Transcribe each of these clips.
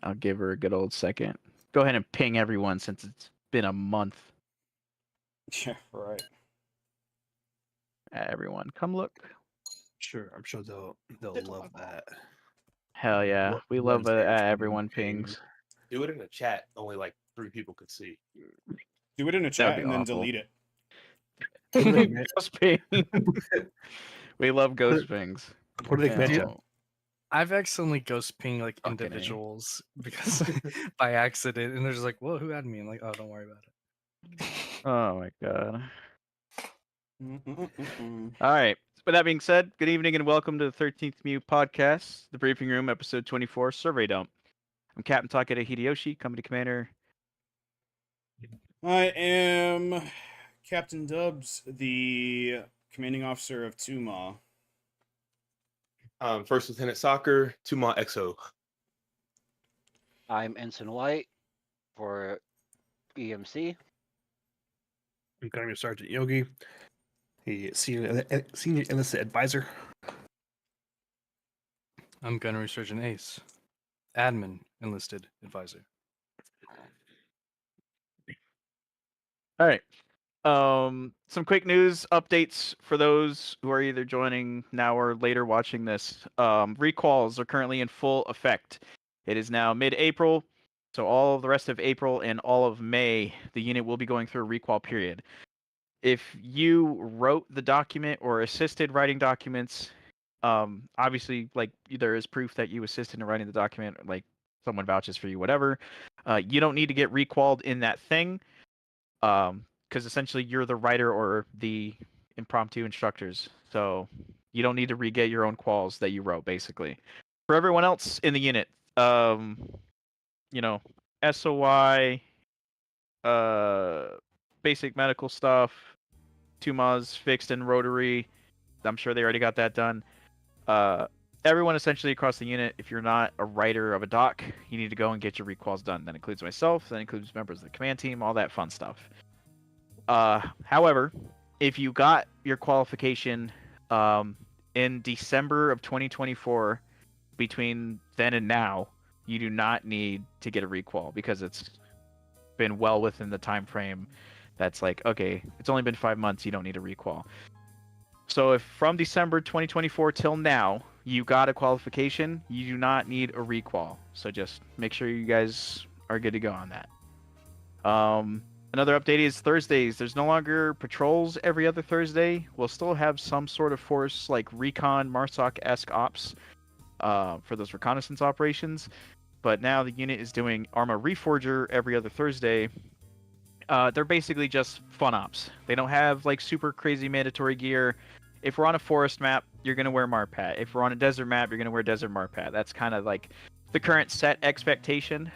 I'll give her a good old second. Go ahead and ping everyone since it's been a month. Yeah, right. Everyone, come look. Sure, I'm sure they'll love that. Hell yeah, What- we what love is there to everyone ping? pings. Do it in a chat. Only like 3 people could see. Do it in a would chat be and then awful. delete it. Ghost ping. We love ghost pings. What do they commit You to? know, I've accidentally ghost pinged like Fucking A. individuals because by accident, and they're just like, "Whoa, who had me?" I'm like, "Oh, don't worry about it." Oh my god. Mm-mm-mm-mm. All right. With that being said, good evening and welcome to the 13th Mew Podcast, the Briefing Room, Episode 24, Survey Dump. I'm Captain Takeda Hideyoshi, Company Commander. I am Captain Dubs, the commanding officer of Tuma. First Lieutenant Soccer, Tuma XO. I'm Ensign White for EMC. I'm Gunnery Sergeant Yogi, the senior enlisted advisor. I'm Gunnery Surgeon Ace, admin enlisted advisor. All right. Some quick news updates for those who are either joining now or later watching this. Recalls are currently in full effect. It is now mid-April, so all of the rest of April and all of May, the unit will be going through a recall period. If you wrote the document or assisted writing documents, obviously, like there is proof that you assisted in writing the document, like someone vouches for you, whatever. You don't need to get recalled in that thing. Because essentially you're the writer or the impromptu instructors, so you don't need to re-get your own quals that you wrote. Basically, for everyone else in the unit, SOY, basic medical stuff, Tumas fixed and rotary. I'm sure they already got that done. Everyone essentially across the unit, if you're not a writer of a doc, you need to go and get your requals done. That includes myself, that includes members of the command team, all that fun stuff. However, if you got your qualification in December of 2024, between then and now, you do not need to get a requal because it's been well within the time frame. That's like, okay, it's only been 5 months, you don't need a requal. So if from December 2024 till now, you got a qualification, you do not need a requal. So just make sure you guys are good to go on that. Another update is Thursdays. There's no longer patrols every other Thursday. We'll still have some sort of force like recon, MARSOC-esque ops for those reconnaissance operations. But now the unit is doing Arma Reforger every other Thursday. They're basically just fun ops. They don't have like super crazy mandatory gear. If we're on a forest map, you're going to wear Marpat. If we're on a desert map, you're going to wear desert Marpat. That's kind of like the current set expectation.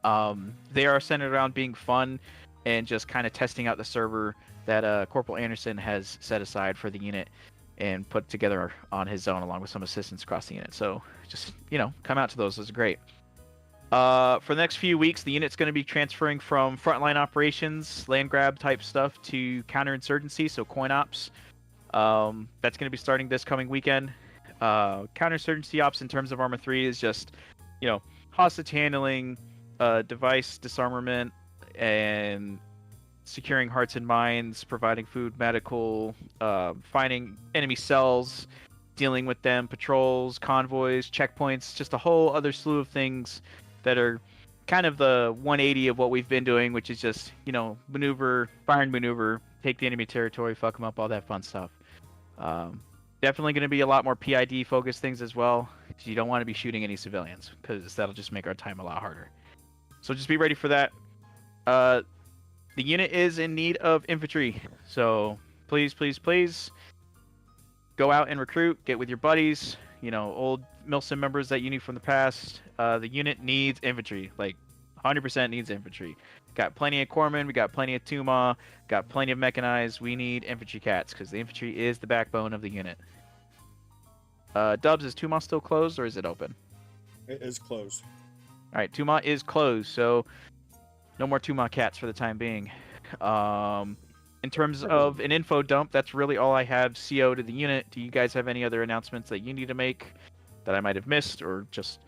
They are centered around being fun and just kind of testing out the server that Corporal Anderson has set aside for the unit and put together on his own along with some assistants across the unit. So just, come out to those. Those are great. For the next few weeks, the unit's going to be transferring from frontline operations, land grab type stuff, to counterinsurgency, so coin ops. That's going to be starting this coming weekend. Counterinsurgency ops in terms of Arma 3 is just, hostage handling, device disarmament, and securing hearts and minds, providing food, medical, finding enemy cells, dealing with them, patrols, convoys, checkpoints, just a whole other slew of things that are kind of the 180 of what we've been doing, which is just, maneuver, fire and maneuver, take the enemy territory, fuck them up, all that fun stuff. Definitely going to be a lot more PID focused things as well. You don't want to be shooting any civilians because that'll just make our time a lot harder. So just be ready for that. The unit is in need of infantry, so please go out and recruit, get with your buddies, old Milsim members that you knew from the past. The unit needs infantry, like 100% needs infantry. Got plenty of corpsmen, we got plenty of Tuma, got plenty of mechanized. We need infantry cats because the infantry is the backbone of the unit. Dubs, is Tuma still closed or is it open? It is closed. All right, Tuma is closed, so no more Tuma cats for the time being. In terms of an info dump, that's really all I have CO to the unit. Do you guys have any other announcements that you need to make that I might have missed or just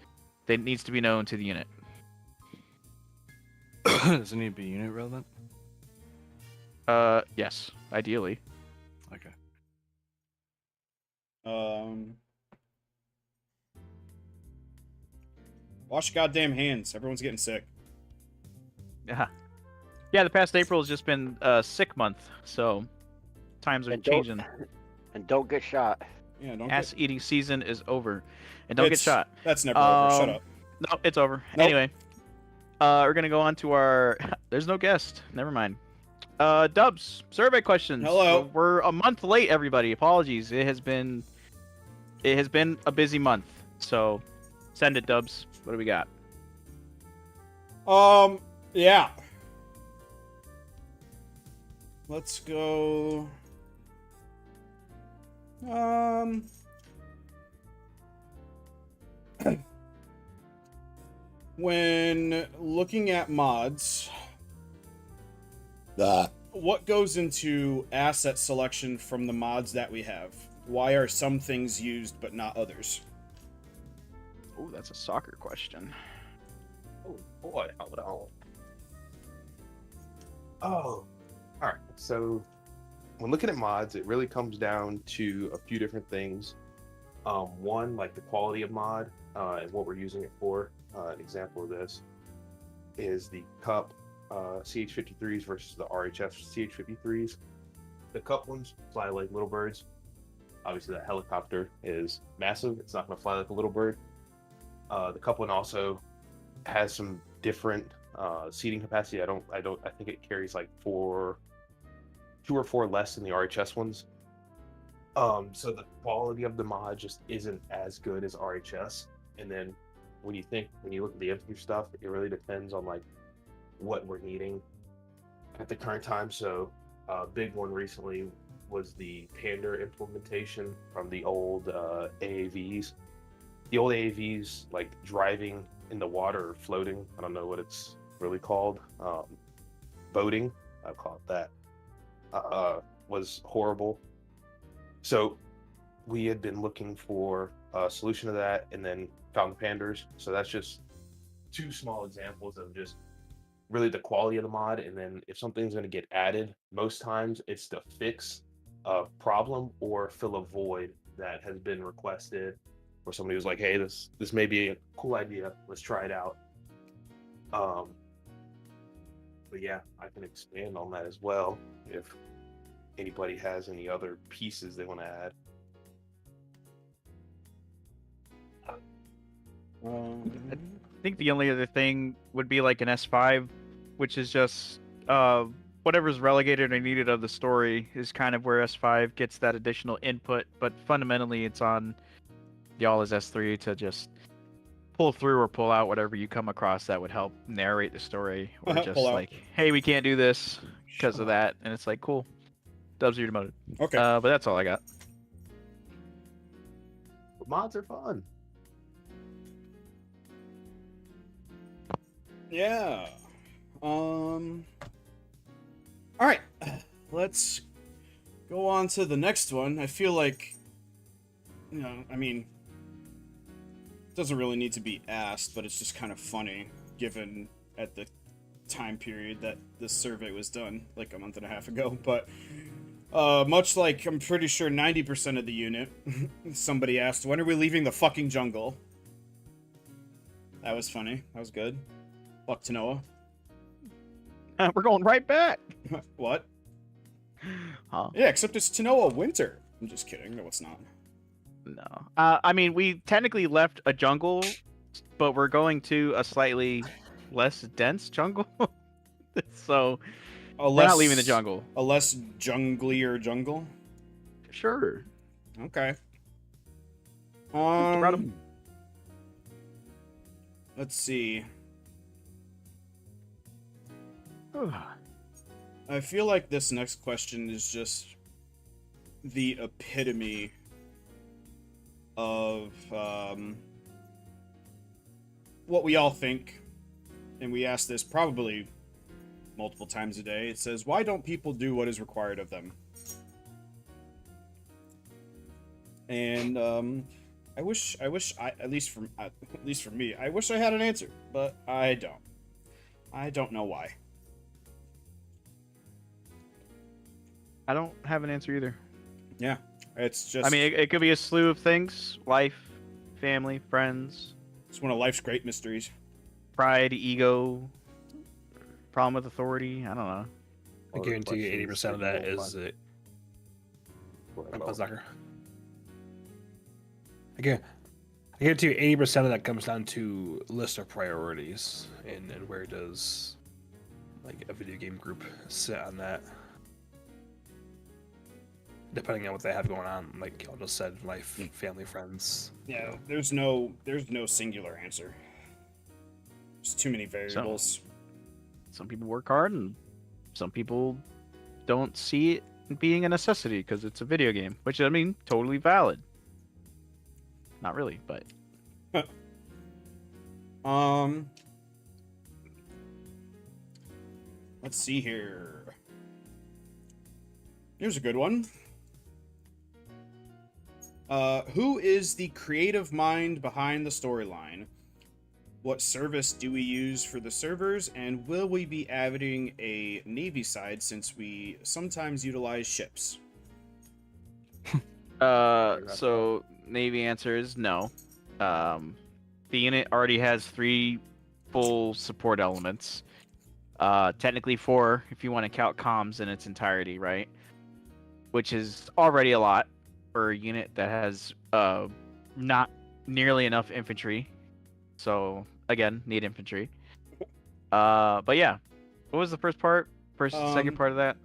that needs to be known to the unit? Does it need to be unit relevant? Yes, ideally. Okay. Wash your goddamn hands. Everyone's getting sick. Yeah. Yeah, the past April has just been a sick month, so times are And don't- changing. And don't get shot. Yeah, don't Ass get... eating season is over, and don't get It's- shot. That's never over. Shut Um, up. No, it's over. Nope. Anyway, we're gonna go on to our. There's no guest. Never mind. Dubs, survey questions. Hello. We're a month late, everybody. Apologies. It has been a busy month. So, send it, Dubs. What do we got? Yeah. Let's go. When looking at mods, what goes into asset selection from the mods that we have? Why are some things used but not others? Oh, that's a soccer question. Oh boy, hold on. Oh, all right. So when looking at mods, it really comes down to a few different things. One, like the quality of mod and what we're using it for. An example of this is the Cup CH-53s versus the RHF CH-53s. The Cup ones fly like little birds. Obviously, that helicopter is massive. It's not going to fly like a little bird. The Cup one also has some different seating capacity. I think it carries like 2 or 4 less than the RHS ones. So the quality of the mod just isn't as good as RHS. And then when you look at the infantry stuff, it really depends on like what we're needing at the current time. So a big one recently was the Pander implementation from the old AAVs. The old AAVs, like driving in the water or floating, I don't know what it's really called, boating, I'll call it that, was horrible. So we had been looking for a solution to that and then found the Panders. So that's just 2 small examples of just really the quality of the mod. And then if something's going to get added, most times it's to fix a problem or fill a void that has been requested, or somebody was like, hey, this may be a cool idea, let's try it out. But yeah, I can expand on that as well if anybody has any other pieces they want to add. I think the only other thing would be like an S5, which is just whatever's relegated or needed of the story is kind of where S5 gets that additional input, but fundamentally it's on y'all as S3 to just pull through or pull out whatever you come across that would help narrate the story, or just Pull out. like, hey, we can't do this because of that, and it's like, cool, Dubs, you're demoted. Okay. But that's all I got. But mods are fun. Yeah. All right. Let's go on to the next one. I feel like, I mean, it doesn't really need to be asked, but it's just kind of funny given at the time period that this survey was done, like a month and a half ago. But much like I'm pretty sure 90% of the unit, somebody asked, when are we leaving the fucking jungle? That was funny. That was good. Fuck Tanoa. We're going right back. What? Huh? Yeah, except it's Tanoa winter. I'm just kidding. No, it's not. No. I mean, we technically left a jungle, but we're going to a slightly less dense jungle. So we're not leaving the jungle. A less junglier jungle? Sure. Okay. Random. Let's see. I feel like this next question is just the epitome of what we all think, and we ask this probably multiple times a day. It says, why don't people do what is required of them? And I wish I at least for me, I wish I had an answer, but I don't. I don't know why. I don't have an answer either. Yeah, it's just. I mean, it could be a slew of things: life, family, friends, it's one of life's great mysteries. pride, ego, problem with authority. I don't know. I Or guarantee you questions 80% of you that won't is find. it. Well, Soccer. I guarantee you 80% of that comes down to list of priorities and where does like a video game group sit on that. Depending on what they have going on, like y'all just said, life, family, friends. Yeah, there's no singular answer. There's too many variables. Some people work hard, and some people don't see it being a necessity because it's a video game, which I mean, totally valid. Not really, but Let's see here. Here's a good one. Who is the creative mind behind the storyline? What service do we use for the servers? And will we be adding a Navy side since we sometimes utilize ships? so Navy answer is no. The unit already has 3 full support elements. Technically 4 if you want to count comms in its entirety, right? Which is already a lot for a unit that has not nearly enough infantry. So again, need infantry. But yeah, what was the first part? Second part of that?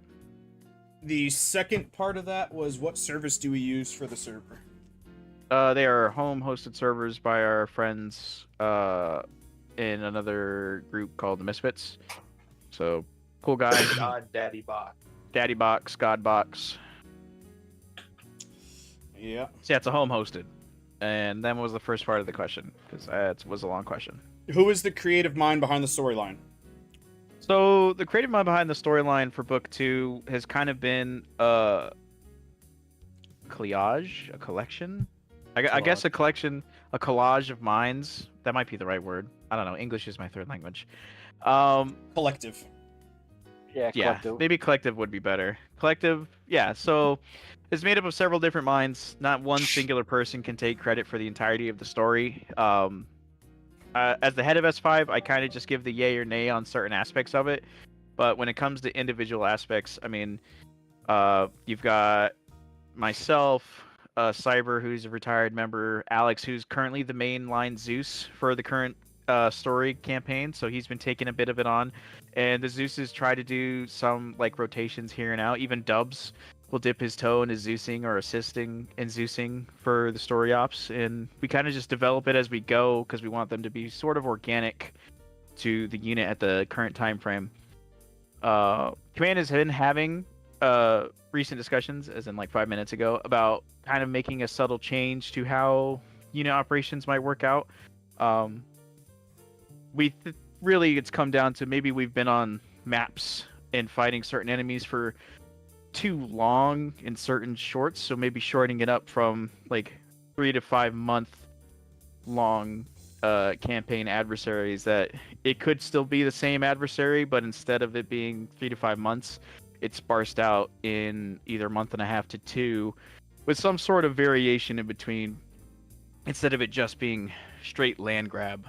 The second part of that was what service do we use for the server? They are home-hosted servers by our friends in another group called the Misfits. So cool guys. God, Daddy Bot. Daddy Box, God Box. Yeah. So yeah, it's a home-hosted. And then what was the first part of the question? Because that was a long question. Who is the creative mind behind the storyline? So the creative mind behind the storyline for book 2 has kind of been a collage, a collection. I guess a collection, a collage of minds. That might be the right word. I don't know. English is my third language. Collective. Yeah, Yeah, collective. maybe collective would be better. Collective, yeah. So it's made up of several different minds. Not one singular person can take credit for the entirety of the story. As the head of S5, I kind of just give the yay or nay on certain aspects of it. But when it comes to individual aspects, I mean, you've got myself, Cyber, who's a retired member, Alex, who's currently the mainline Zeus for the current story campaign, so he's been taking a bit of it on. And the Zeuses try to do some like rotations here and out. Even Dubs will dip his toe into Zeusing or assisting in Zeusing for the story ops, and we kind of just develop it as we go because we want them to be sort of organic to the unit at the current time frame. Command has been having recent discussions, as in like 5 minutes ago, about kind of making a subtle change to how unit operations might work out. Really, it's come down to maybe we've been on maps and fighting certain enemies for too long in certain shorts, so maybe shortening it up from like 3 to 5 month long campaign adversaries, that it could still be the same adversary, but instead of it being 3 to 5 months, it's sparsed out in either a month and a half to 2, with some sort of variation in between, instead of it just being straight land grab.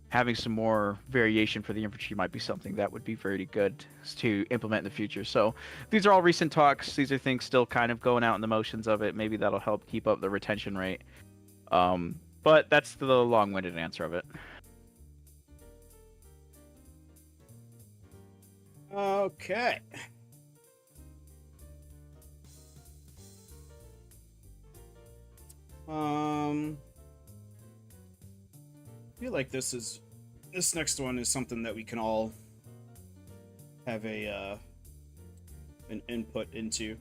Having some more variation for the infantry might be something that would be very good to implement in the future. So these are all recent talks. These are things still kind of going out in the motions of it. Maybe that'll help keep up the retention rate. But that's the long-winded answer of it. Okay. I feel like this next one is something that we can all have an input into.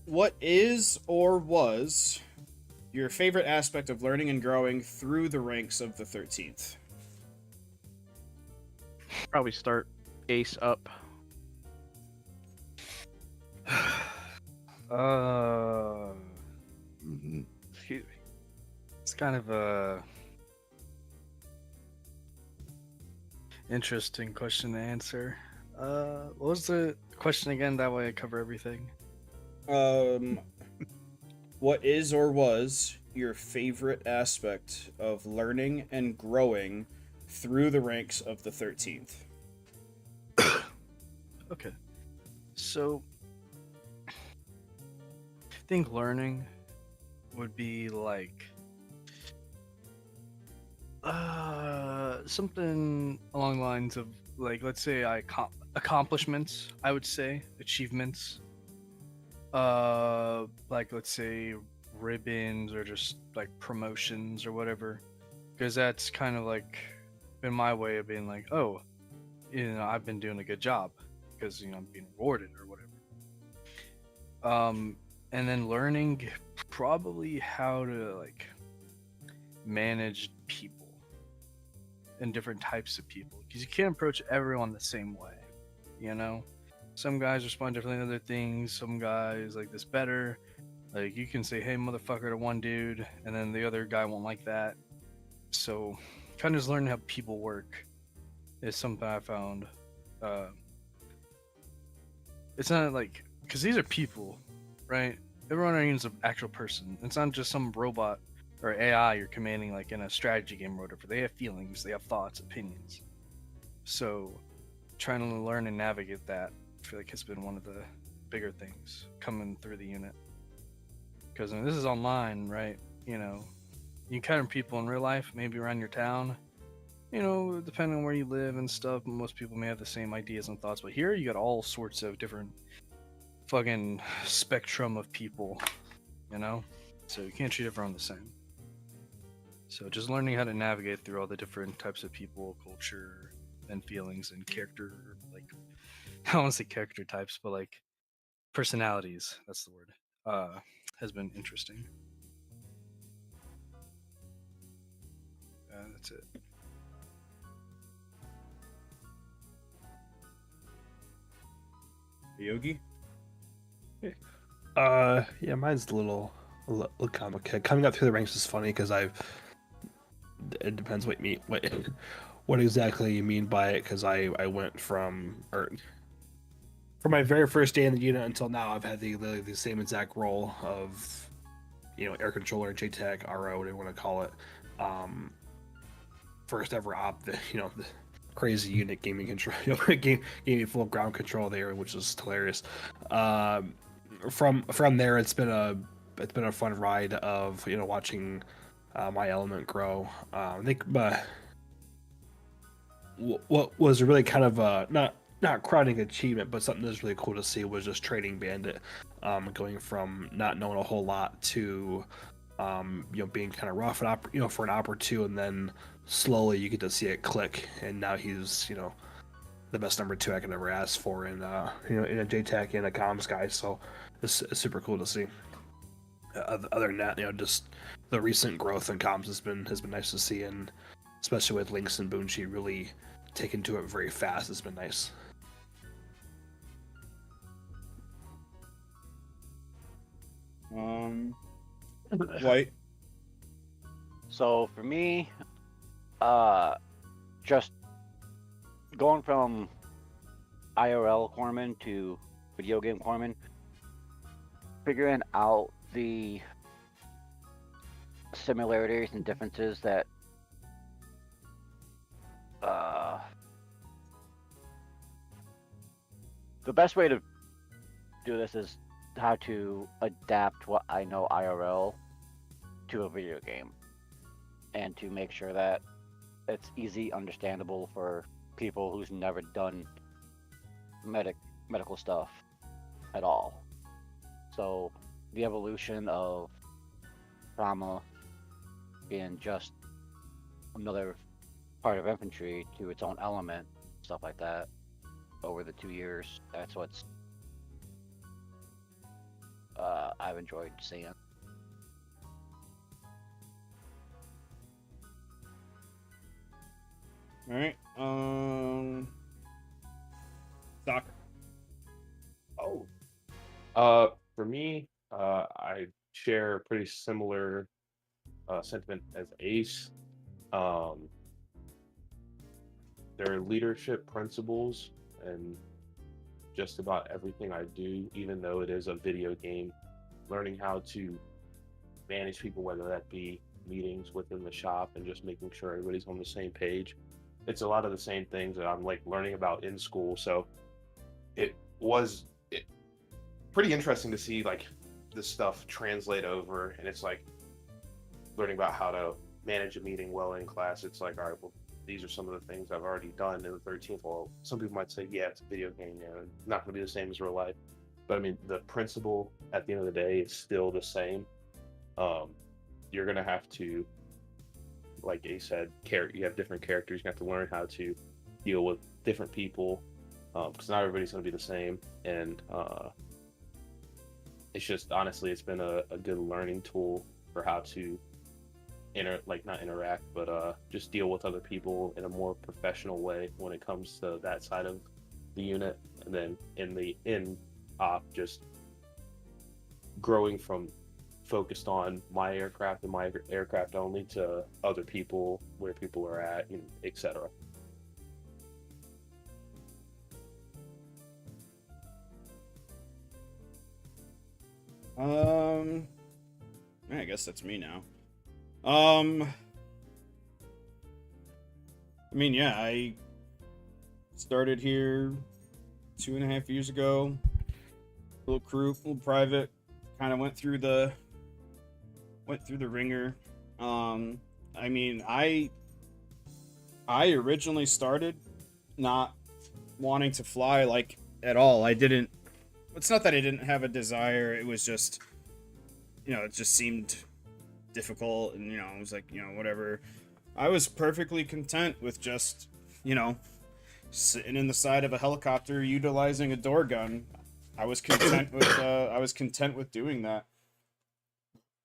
What is or was your favorite aspect of learning and growing through the ranks of the 13th? Probably start Ace up. Excuse me. It's kind of a Interesting question to answer. What was the question again? That way I cover everything. What is or was your favorite aspect of learning and growing through the ranks of the 13th? Okay. So, I think learning would be like something along the lines of like, let's say accomplishments, I would say achievements, like let's say ribbons or just like promotions or whatever, because that's kind of like been my way of being like, oh, I've been doing a good job because I'm being rewarded or whatever. And then learning probably how to like manage people and different types of people, because you can't approach everyone the same way. Some guys respond differently to other things. Some guys like this better. Like you can say, hey motherfucker, to one dude, and then the other guy won't like that. So kind of just learning how people work is something I found. It's not like, because these are people, right? Everyone is an actual person. It's not just some robot or AI you're commanding like in a strategy game or whatever. They have feelings, they have thoughts, opinions. So trying to learn and navigate that, I feel like has been one of the bigger things coming through the unit. Because this is online, right? You encounter people in real life, maybe around your town. Depending on where you live and stuff, most people may have the same ideas and thoughts. But here, you got all sorts of different fucking spectrum of people, So you can't treat everyone the same. So just learning how to navigate through all the different types of people, culture, and feelings and character, like, I don't want to say character types, but like personalities, that's the word, has been interesting. That's it. Yogi? Yeah, mine's a little complicated. Coming up through the ranks is funny because it depends what exactly you mean by it, because I went from my very first day in the unit until now, I've had the same exact role of air controller, JTAC, RO, whatever you want to call it. First ever op, the crazy unit gaming control, gave me full ground control there, which is hilarious. From there, it's been a fun ride of watching my element grow. I think what was really kind of not crowning achievement, but something that's really cool to see was just Trading Bandit, going from not knowing a whole lot to being kind of rough and for an op or two, and then slowly you get to see it click, and now he's the best number 2 I could ever ask for in in a JTAC and a comms guy. So it's super cool to see. Other than that, just the recent growth in comms has been nice to see, and especially with Lynx and Boonchi really taking to it very fast, it's been nice. White? So for me, just going from IRL corpsman to video game corpsman, figuring out the similarities and differences that the best way to do this is how to adapt what I know IRL to a video game, and to make sure that it's easy understandable for people who's never done medical stuff at all. So the evolution of trauma being just another part of infantry to its own element, stuff like that, over the 2 years, that's what's I've enjoyed seeing. All right. Soccer. For me, I share a pretty similar sentiment as Ace. there are leadership principles and just about everything I do, even though it is a video game, learning how to manage people, whether that be meetings within the shop and just making sure everybody's on the same page. It's a lot of the same things that I'm like learning about in school. So it was pretty interesting to see like this stuff translate over, and it's like learning about how to manage a meeting well in class. It's like, all right, well, these are some of the things I've already done in the 13th. Well, some people might say, yeah, it's a video game, not going to be the same as real life. But I mean, the principle at the end of the day is still the same. You're going to have to, like Ace said, you have different characters. You have to learn how to deal with different people, because not everybody's going to be the same. And it's just, honestly, it's been a good learning tool for how to not interact, but just deal with other people in a more professional way when it comes to that side of the unit. And then in op, just growing from focused on my aircraft and my aircraft only to other people, where people are at, etc. I guess that's me now. I mean, yeah, I started here 2.5 years ago. Little crew, little private. Kind of went through the ringer. I mean, I originally started not wanting to fly like at all. It's not that I didn't have a desire. It was just, it just seemed difficult, and it was like, whatever. I was perfectly content with just, sitting in the side of a helicopter utilizing a door gun. I was content with doing that.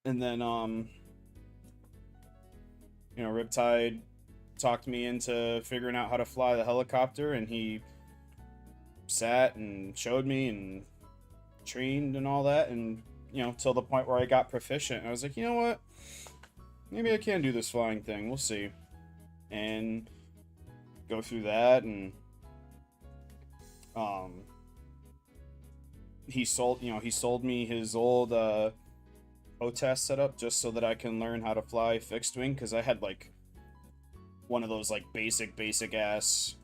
And then Riptide talked me into figuring out how to fly the helicopter, and he sat and showed me and trained and all that, and till the point where I got proficient. And I was like, you know what? Maybe I can do this flying thing. We'll see. And go through that, and he sold me his old OTAS setup just so that I can learn how to fly fixed wing, because I had like one of those like basic ass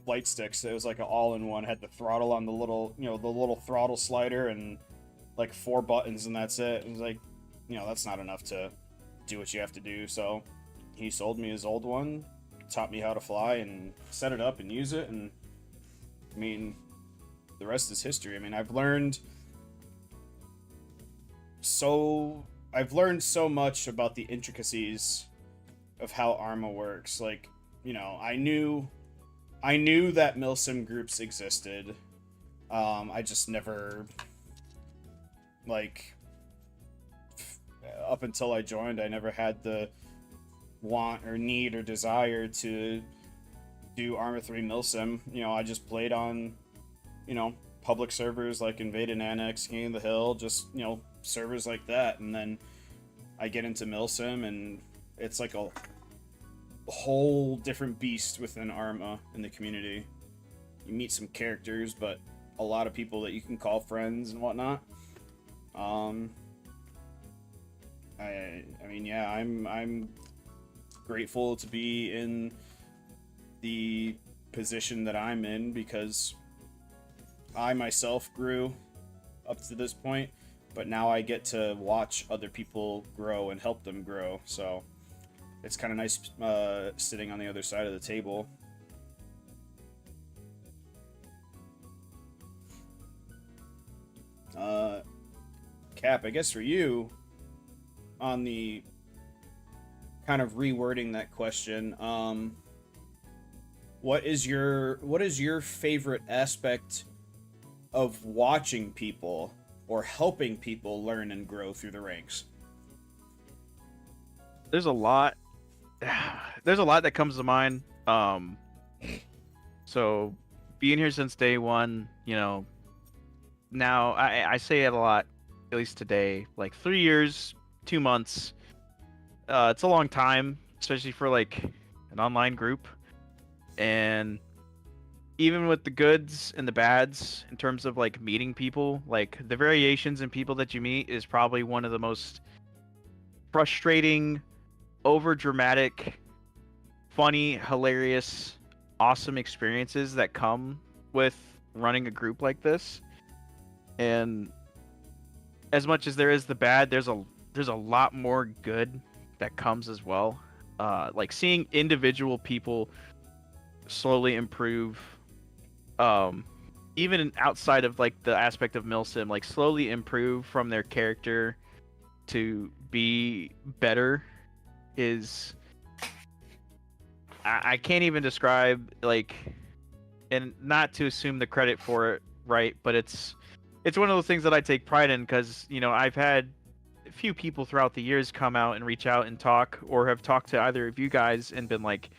flight sticks. It was like an all-in-one, had the throttle on the little throttle slider and like 4 buttons, and that's it. It was like, that's not enough to do what you have to do. So he sold me his old one, taught me how to fly and set it up and use it, and I mean, the rest is history. I mean, I've learned so much about the intricacies of how Arma works. Like, I knew that Milsim groups existed. I just never, like, up until I joined, I never had the want or need or desire to do Arma 3 Milsim. I just played on, public servers like Invade and Annex, King of the Hill, just, servers like that. And then I get into Milsim, and it's like a whole different beast within Arma in the community. You meet some characters, but a lot of people that you can call friends and whatnot. I mean, yeah, I'm grateful to be in the position that I'm in, because I myself grew up to this point, but now I get to watch other people grow and help them grow. So it's kind of nice sitting on the other side of the table. Cap, I guess for you, on the kind of rewording that question, what is your favorite aspect of watching people or helping people learn and grow through the ranks? There's a lot that comes to mind. So being here since day one, now I say it a lot, at least today, like 3 years, 2 months. It's a long time, especially for like an online group. And even with the goods and the bads in terms of like meeting people, like the variations in people that you meet is probably one of the most frustrating, over dramatic, funny, hilarious, awesome experiences that come with running a group like this. And as much as there is the bad, there's a lot more good that comes as well. Like seeing individual people slowly improve, even outside of like the aspect of milsim, like slowly improve from their character to be better is I can't even describe, like, and not to assume the credit for it, right? But it's one of those things that I take pride in because I've had a few people throughout the years come out and reach out and talk, or have talked to either of you guys and been like,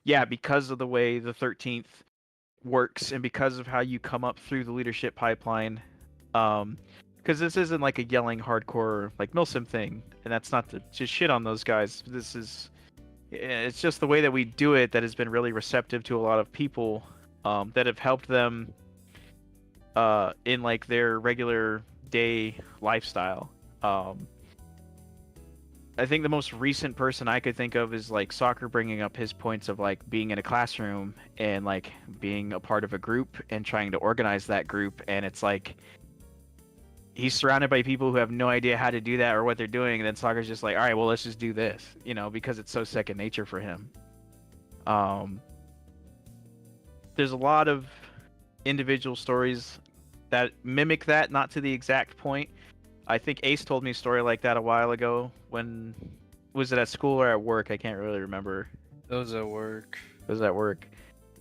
yeah, because of the way the 13th works and because of how you come up through the leadership pipeline, because this isn't like a yelling hardcore like milsim thing, and that's not to just shit on those guys. It's just the way that we do it that has been really receptive to a lot of people, that have helped them in like their regular day lifestyle. I think the most recent person I could think of is like Soccer bringing up his points of like being in a classroom and like being a part of a group and trying to organize that group, and it's like he's surrounded by people who have no idea how to do that or what they're doing, and then Soccer's just like, all right, well, let's just do this, because it's so second nature for him. There's a lot of individual stories that mimic that, not to the exact point. I think Ace told me a story like that a while ago. When was it, at school or at work? I can't really remember. It was at work. It was at work,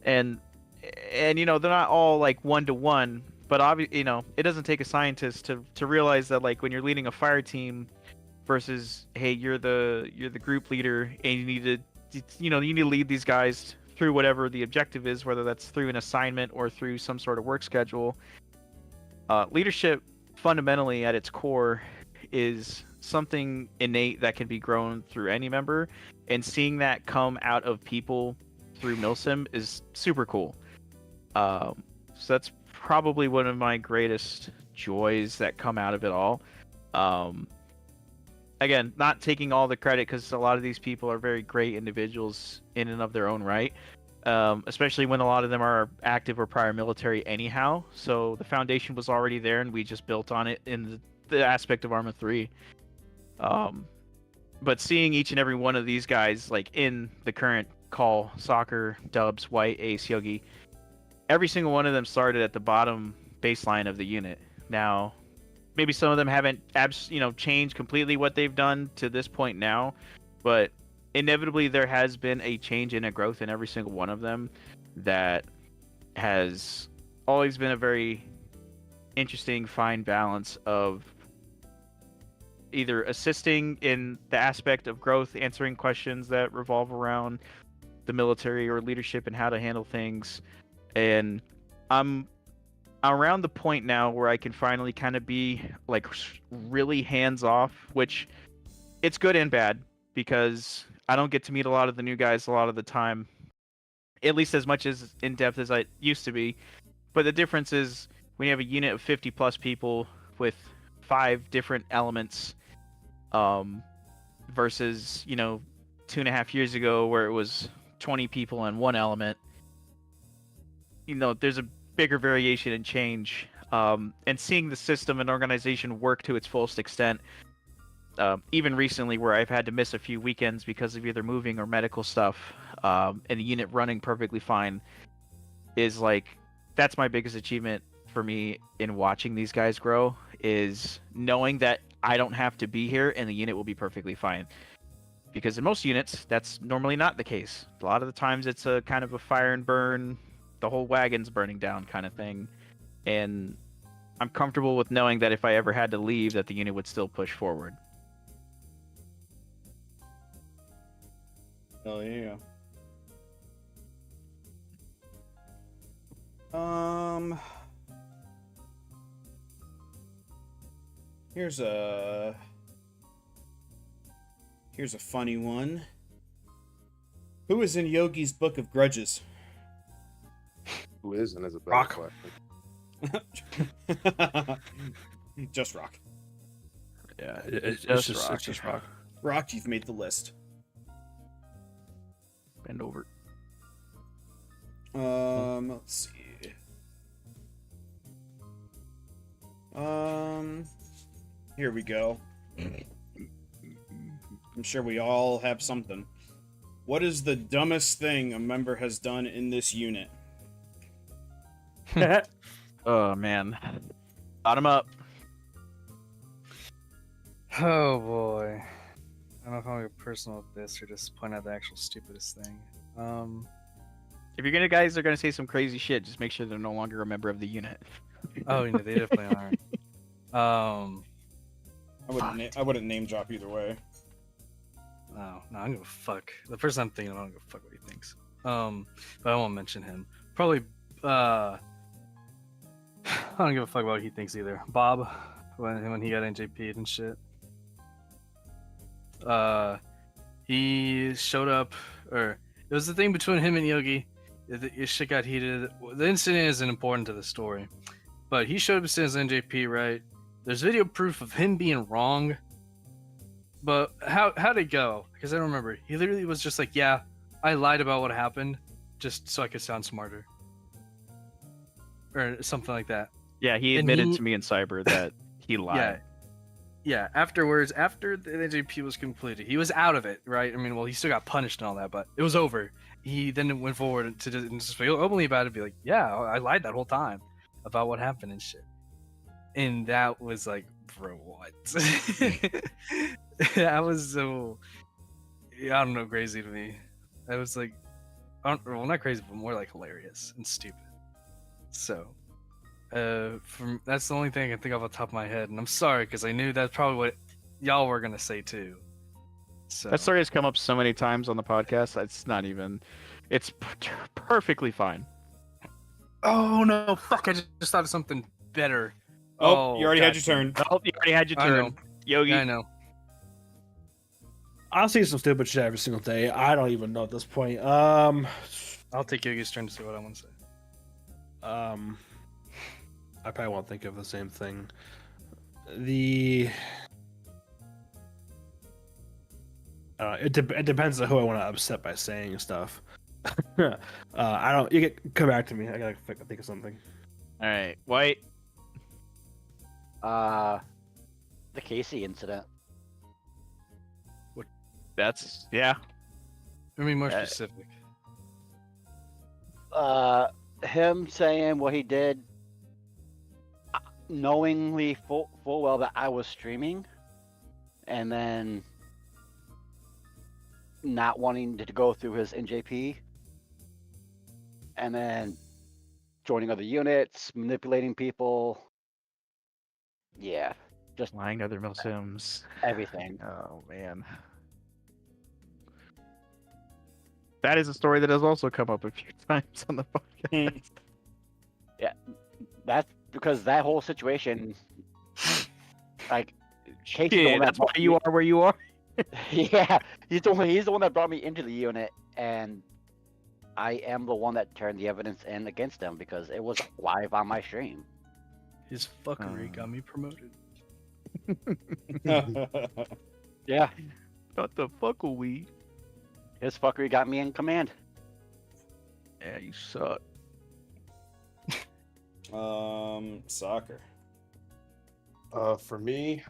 and they're not all like one to one, but obviously, it doesn't take a scientist to realize that like when you're leading a fire team versus, hey, you're the group leader and you need to lead these guys through whatever the objective is, whether that's through an assignment or through some sort of work schedule. Leadership fundamentally at its core is something innate that can be grown through any member, and seeing that come out of people through milsim is super cool. So that's probably one of my greatest joys that come out of it all. Again, not taking all the credit, because a lot of these people are very great individuals in and of their own right, especially when a lot of them are active or prior military anyhow. So the foundation was already there, and we just built on it in the aspect of Arma 3. But seeing each and every one of these guys, like in the current call, Soccer, Dubs, White, Ace, Yogi, every single one of them started at the bottom baseline of the unit. Now, maybe some of them haven't changed completely what they've done to this point now, but inevitably there has been a change and a growth in every single one of them that has always been a very interesting, fine balance of either assisting in the aspect of growth, answering questions that revolve around the military or leadership and how to handle things. And I'm around the point now where I can finally kind of be like really hands off, which it's good and bad, because I don't get to meet a lot of the new guys a lot of the time, at least as much as in depth as I used to be. But the difference is when you have a unit of 50 plus people with 5 different elements, versus 2.5 years ago where it was 20 people and 1 element. There's a bigger variation and change, and seeing the system and organization work to its fullest extent, even recently where I've had to miss a few weekends because of either moving or medical stuff, and the unit running perfectly fine, is like, that's my biggest achievement for me in watching these guys grow, is knowing that I don't have to be here and the unit will be perfectly fine. Because in most units, that's normally not the case. A lot of the times it's a kind of a fire and burn, the whole wagon's burning down kind of thing. And I'm comfortable with knowing that if I ever had to leave, that the unit would still push forward. Oh, yeah. Here's a funny one. Who is in Yogi's Book of Grudges? Who is and is a better Rock. question. Just Rock. Yeah, it's Just just Rock. it's just Rock. Rock, you've made the list. Bend over. Let's see. Here we go. I'm sure we all have something. What is the dumbest thing a member has done in this unit? Oh man. Bottom up. Oh boy. I don't know if I'm gonna get personal with this or just point out the actual stupidest thing. If you're guys are gonna say some crazy shit, just make sure they're no longer a member of the unit. Oh, you know, they definitely aren't. I wouldn't name drop either way. No, I don't give a fuck. The person I'm thinking of, I don't give a fuck what he thinks. But I won't mention him. Probably, I don't give a fuck about what he thinks either. Bob, when he got NJP'd and shit. He showed up, or it was the thing between him and Yogi. Shit got heated. The incident isn't important to the story, but he showed up as NJP, right? There's video proof of him being wrong. But how'd it go? Because I don't remember. He literally was just like, yeah, I lied about what happened just so I could sound smarter. Or something like that. Yeah, he And admitted he- to me in cyber that he lied. Yeah, afterwards, after the NJP was completed, he was out of it, right? I mean, well, he still got punished and all that, but it was over. He then went forward to just feel openly about it, be like, yeah, I lied that whole time about what happened and shit. And that was like, bro, what? That was so, I don't know, crazy to me. That was like, well, not crazy, but more like hilarious and stupid. So, that's the only thing I can think of off the top of my head, and I'm sorry because I knew that's probably what y'all were gonna say too. So That story has come up so many times on the podcast. It's not even. It's perfectly fine. Oh no! Fuck! I just thought of something better. Oh, you already had God. your turn. Oh, you already had your I turn, know. Yogi. Yeah, I know. I see some stupid shit every single day. I don't even know at this point. I'll take Yogi's turn to see what I want to say. I probably won't think of the same thing. It depends on who I want to upset by saying stuff. I don't. You get come back to me. I gotta think of something. All right, White. The Casey incident. That's yeah. Let me be more specific. Him saying what he did, knowingly full well that I was streaming, and then not wanting to go through his NJP, and then joining other units, manipulating people. Yeah, just Lying to other Milsims. everything. Oh man. That is a story that has also come up a few times on the podcast. That's because that whole situation, like, Casey's the Yeah, one that that's why brought you me- are where you are. Yeah, he's the one that brought me into the unit, and I am the one that turned the evidence in against him because it was live on my stream. His fuckery got me promoted. Yeah, What the fuck are we? his fuckery got me in command. Yeah, you suck. Soccer. For me,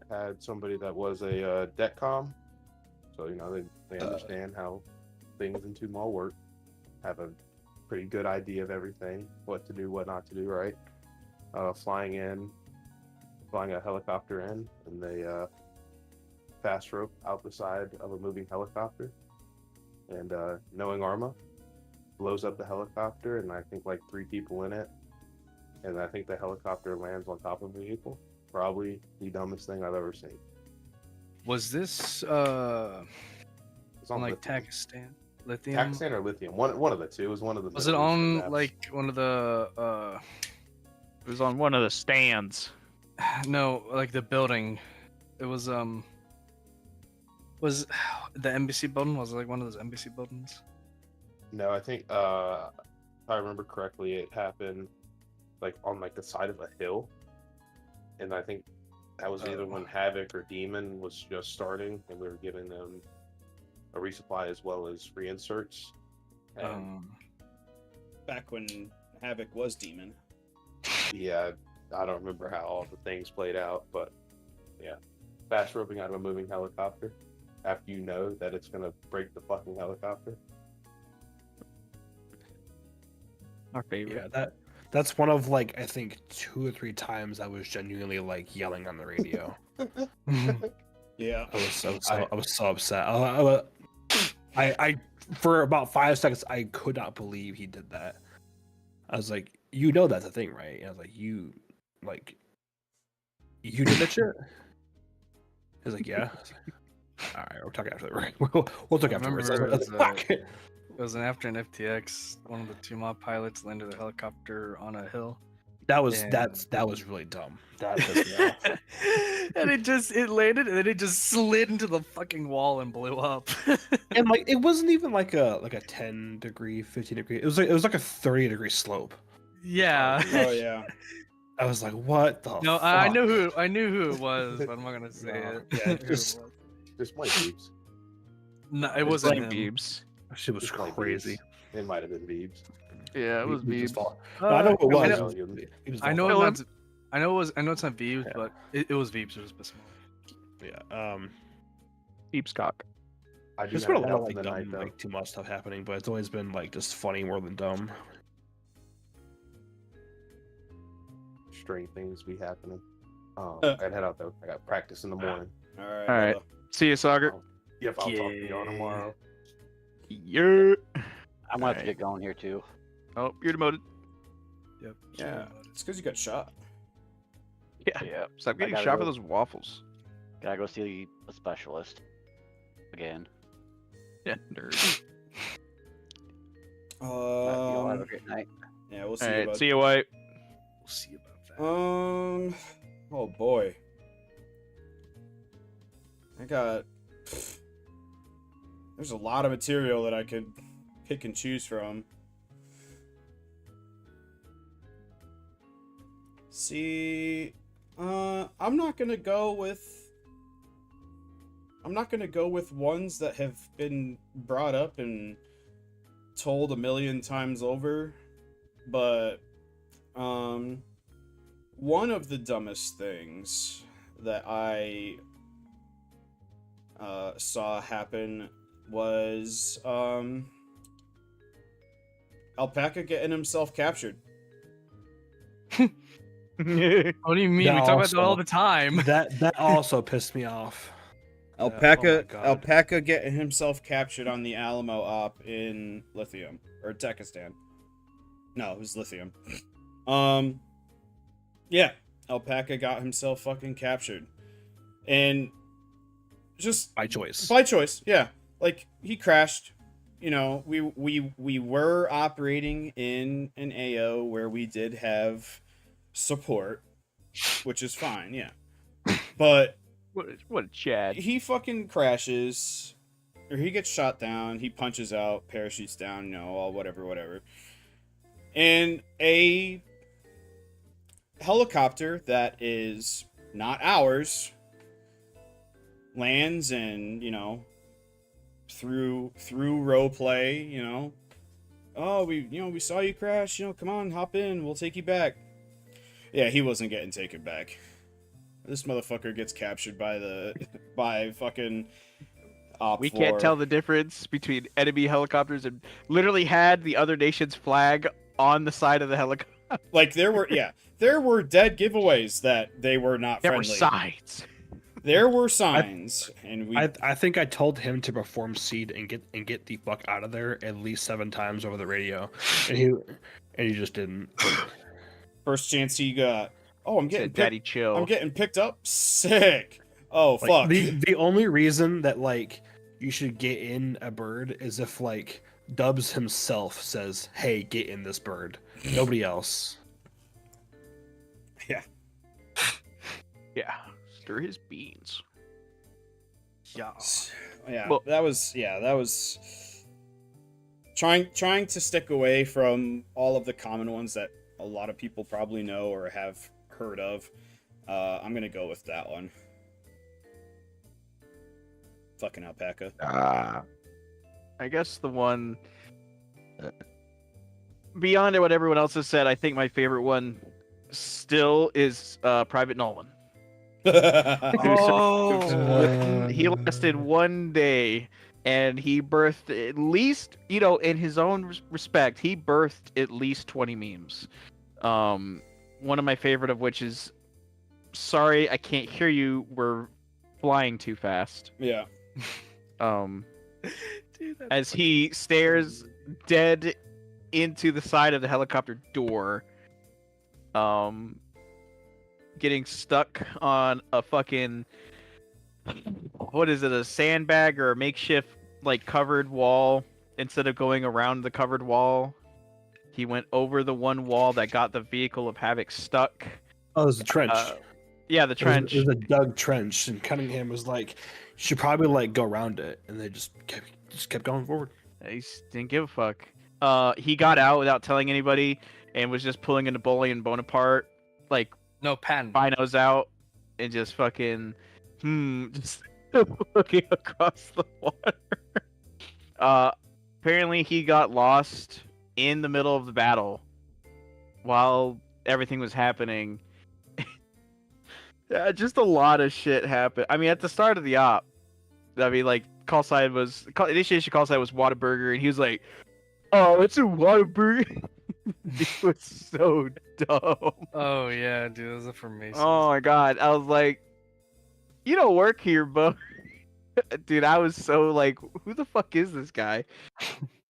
had somebody that was a DETCOM, so they understand how things in 2 Mall work, have a pretty good idea of everything, what to do, what not to do, right? Flying a helicopter in, and they fast rope out the side of a moving helicopter, and knowing Arma blows up the helicopter, and I think like 3 people in it, and I think the helicopter lands on top of a vehicle. Probably the dumbest thing I've ever seen. Was this It's on like lithium. Takistan? Lithium? Pakistan or lithium? One of the two. It was one of the. Was it Middle Eastern on maps. like one of the It was on one of the stands. no, like the building? It was Was the embassy building, was it like one of those embassy buildings? No, I think if I remember correctly, it happened like on like the side of a hill, and I think that was either when Havoc or Demon was just starting, and we were giving them a resupply as well as reinserts. And Back when Havoc was Demon. yeah, I don't remember how all the things played out, but yeah, fast roping out of a moving helicopter after you know that it's gonna break the fucking helicopter. Our favorite. Yeah, that's one of like I think 2 or 3 times I was genuinely like yelling on the radio. Yeah. I was so upset. I for about 5 seconds I could not believe he did that. I was like, you know that's a thing, right? And I was like, you did that shit? He was like, yeah. All right, we'll talk after. Right, we'll talk I afterwards. remember I was like, it was an after an FTX. One of the 2 mob pilots landed a helicopter on a hill. that was And- that was really dumb. That pissed me off. And it landed and then it just slid into the fucking wall and blew up. And like it wasn't even like a 10-degree, 15-degree. It was like a 30-degree slope. Yeah. Oh yeah. I was like, what the No, fuck? I knew who it was, but I'm not gonna say No. it. Yeah, Who it just- was. This might be. No, it wasn't Blame him. Beebs. That shit was This might be- crazy. It might have been Beebs. Yeah, it was He was Beebs. fault. No, I know who it I was. know- He was I know fault. it's not. I know it's not Beebs, Yeah. but it was Beebs. It was Bismarck. Yeah. Beebs cock. I do There's have been a that lot of on like the dumb, night though. like too much stuff happening, but it's always been like just funny more than dumb. Strange things be happening. Uh. I'd head out though. I got practice in the morning. All right. All right. brother. See you, Sagar. Yep, I'll talk to y'all Yeah. tomorrow. Yeah. I'm gonna have to Alright. get going here too. Oh, you're demoted. Yep. Yeah. It's because you got shot. Yeah. Yep. Stop getting gotta shot for go. those waffles. Gotta go see a specialist again. Yeah, nerd. Y'all have a great night. Yeah, we'll see. All right, about see you, White. We'll see about that. Oh boy. I got. There's a lot of material that I could pick and choose from. See, I'm not gonna go with ones that have been brought up and told a million times over, but one of the dumbest things that I saw happen was Alpaca getting himself captured. What do you mean? That We talk about that also- all the time. That also pissed me off. Alpaca, oh my God. Alpaca getting himself captured on the Alamo op in Lithium or Tekistan. No, it was Lithium. Yeah, Alpaca got himself fucking captured, and just By choice. by choice. Yeah, like he crashed. You know, we were operating in an AO where we did have support, which is fine. Yeah, but What a Chad. he fucking crashes, or he gets shot down. He punches out, parachutes down, you know, all whatever. And a helicopter that is not ours lands, and you know, through role play, you know, oh, we saw you crash, you know, come on, hop in, we'll take you back. Yeah, he wasn't getting taken back. This motherfucker gets captured by fucking Op We 4. can't tell the difference between enemy helicopters and literally had the other nation's flag on the side of the helicopter. Like there were dead giveaways that they were not There were friendly. signs. There were signs, and we I think I told him to perform seed and get the fuck out of there at least 7 times over the radio, and he just didn't. first chance he got. Oh, I'm getting Said, Daddy, picked, chill. I'm getting picked up. Sick. Oh Like, fuck. the only reason that like you should get in a bird is if like Dubs himself says, "Hey, get in this bird." Nobody else. Yeah. Yeah, stir his beans. Yeah. Yeah, Well- that was trying to stick away from all of the common ones that a lot of people probably know or have heard of. I'm gonna go with that one. Fucking alpaca. I guess the one beyond what everyone else has said, I think my favorite one still is Private Nolan. He lasted 1 day, and he birthed at least, in his own respect, he birthed at least 20 memes. One of my favorite of which is, "Sorry, I can't hear you. We're flying too fast." Yeah. Dude, that's As he stares dead into the side of the helicopter door, getting stuck on a fucking, what is it, a sandbag or a makeshift like covered wall. Instead of going around the covered wall, he went over the one wall that got the vehicle of Havoc stuck. Oh, there's a trench. Yeah, the trench. It was a dug trench, and Cunningham was like, "You should probably like go around it," and they just kept going forward. He didn't give a fuck. He got out without telling anybody and was just pulling into Napoleon Bonaparte, like no patent. binos out, and just fucking, just looking across the water. Apparently he got lost in the middle of the battle while everything was happening. Yeah, just a lot of shit happened. I mean, at the start of the op, initiation call sign was Whataburger, and he was like, "Oh, it's a Whataburger." It was so dumb. Oh yeah, dude, those are for Mason. Oh my god, I was like, "You don't work here, bro." Dude, I was so like, "Who the fuck is this guy?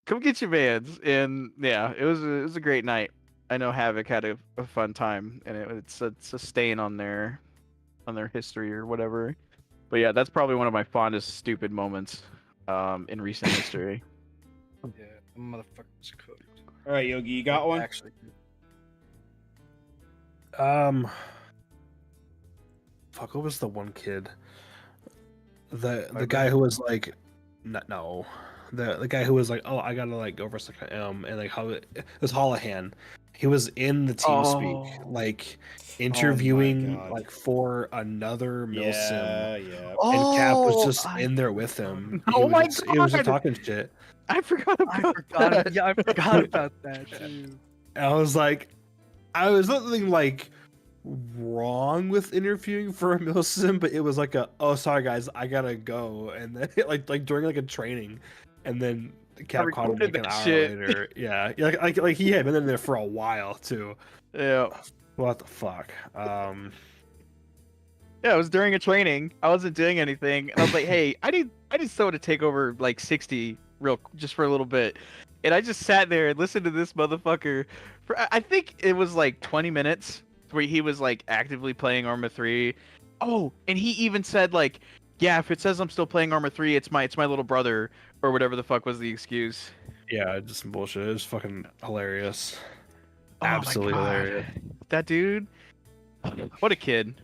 Come get your mans." And yeah, it was a great night. I know Havoc had a fun time, and it's a stain on their history or whatever. But yeah, that's probably one of my fondest stupid moments in recent history. Yeah, the motherfucker's cooked. All right, Yogi, you got one? Actually, Fuck, what was the one kid? The guy who was like, no, the guy who was like, "Oh, I gotta like go for a second," and like how it was Holohan. He was in the TeamSpeak, like interviewing God. like for another Milsim. Yeah. And Cap was Oh, just in there with him. Oh He my was just- He was just God. talking shit. I forgot I about forgot. that. Yeah, I forgot about that too. And I was like, I was nothing like wrong with interviewing for a Milsim, but it was like oh sorry guys, I gotta go. And then like during like a training, and then Cap caught him recorded like an that hour shit. later. Yeah, like he had been in there for a while too. Yeah. What the fuck? Yeah, it was during a training. I wasn't doing anything, and I was like, "Hey, I need someone to take over like 60 just for a little bit." And I just sat there and listened to this motherfucker for I think it was like 20 minutes where he was like actively playing Arma 3. Oh, and he even said like, "Yeah, if it says I'm still playing Arma 3, it's my little brother," or whatever the fuck was the excuse. Yeah, just some bullshit. It was fucking hilarious. Oh my Absolutely God. hilarious. That dude, what a kid.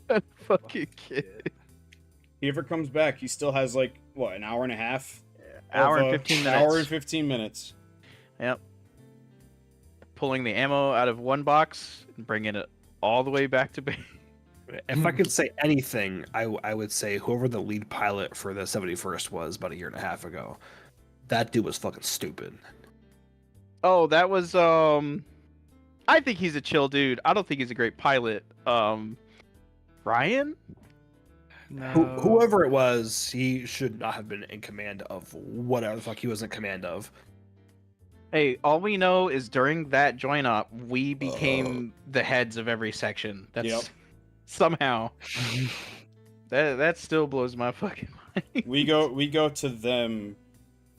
That fucking kid. He ever comes back, he still has like what, an hour and a half? Hour of, and 15 minutes. Hour and 15 minutes. Yep. Pulling the ammo out of one box and bringing it all the way back to base. If I could say anything, I would say whoever the lead pilot for the 71st was about a year and a half ago, that dude was fucking stupid. Oh, that was I think he's a chill dude. I don't think he's a great pilot. Ryan? No. Whoever it was, he should not have been in command of whatever the fuck he was in command of. Hey, all we know is during that join up, we became the heads of every section. That's Yep. somehow. That still blows my fucking mind. We go to them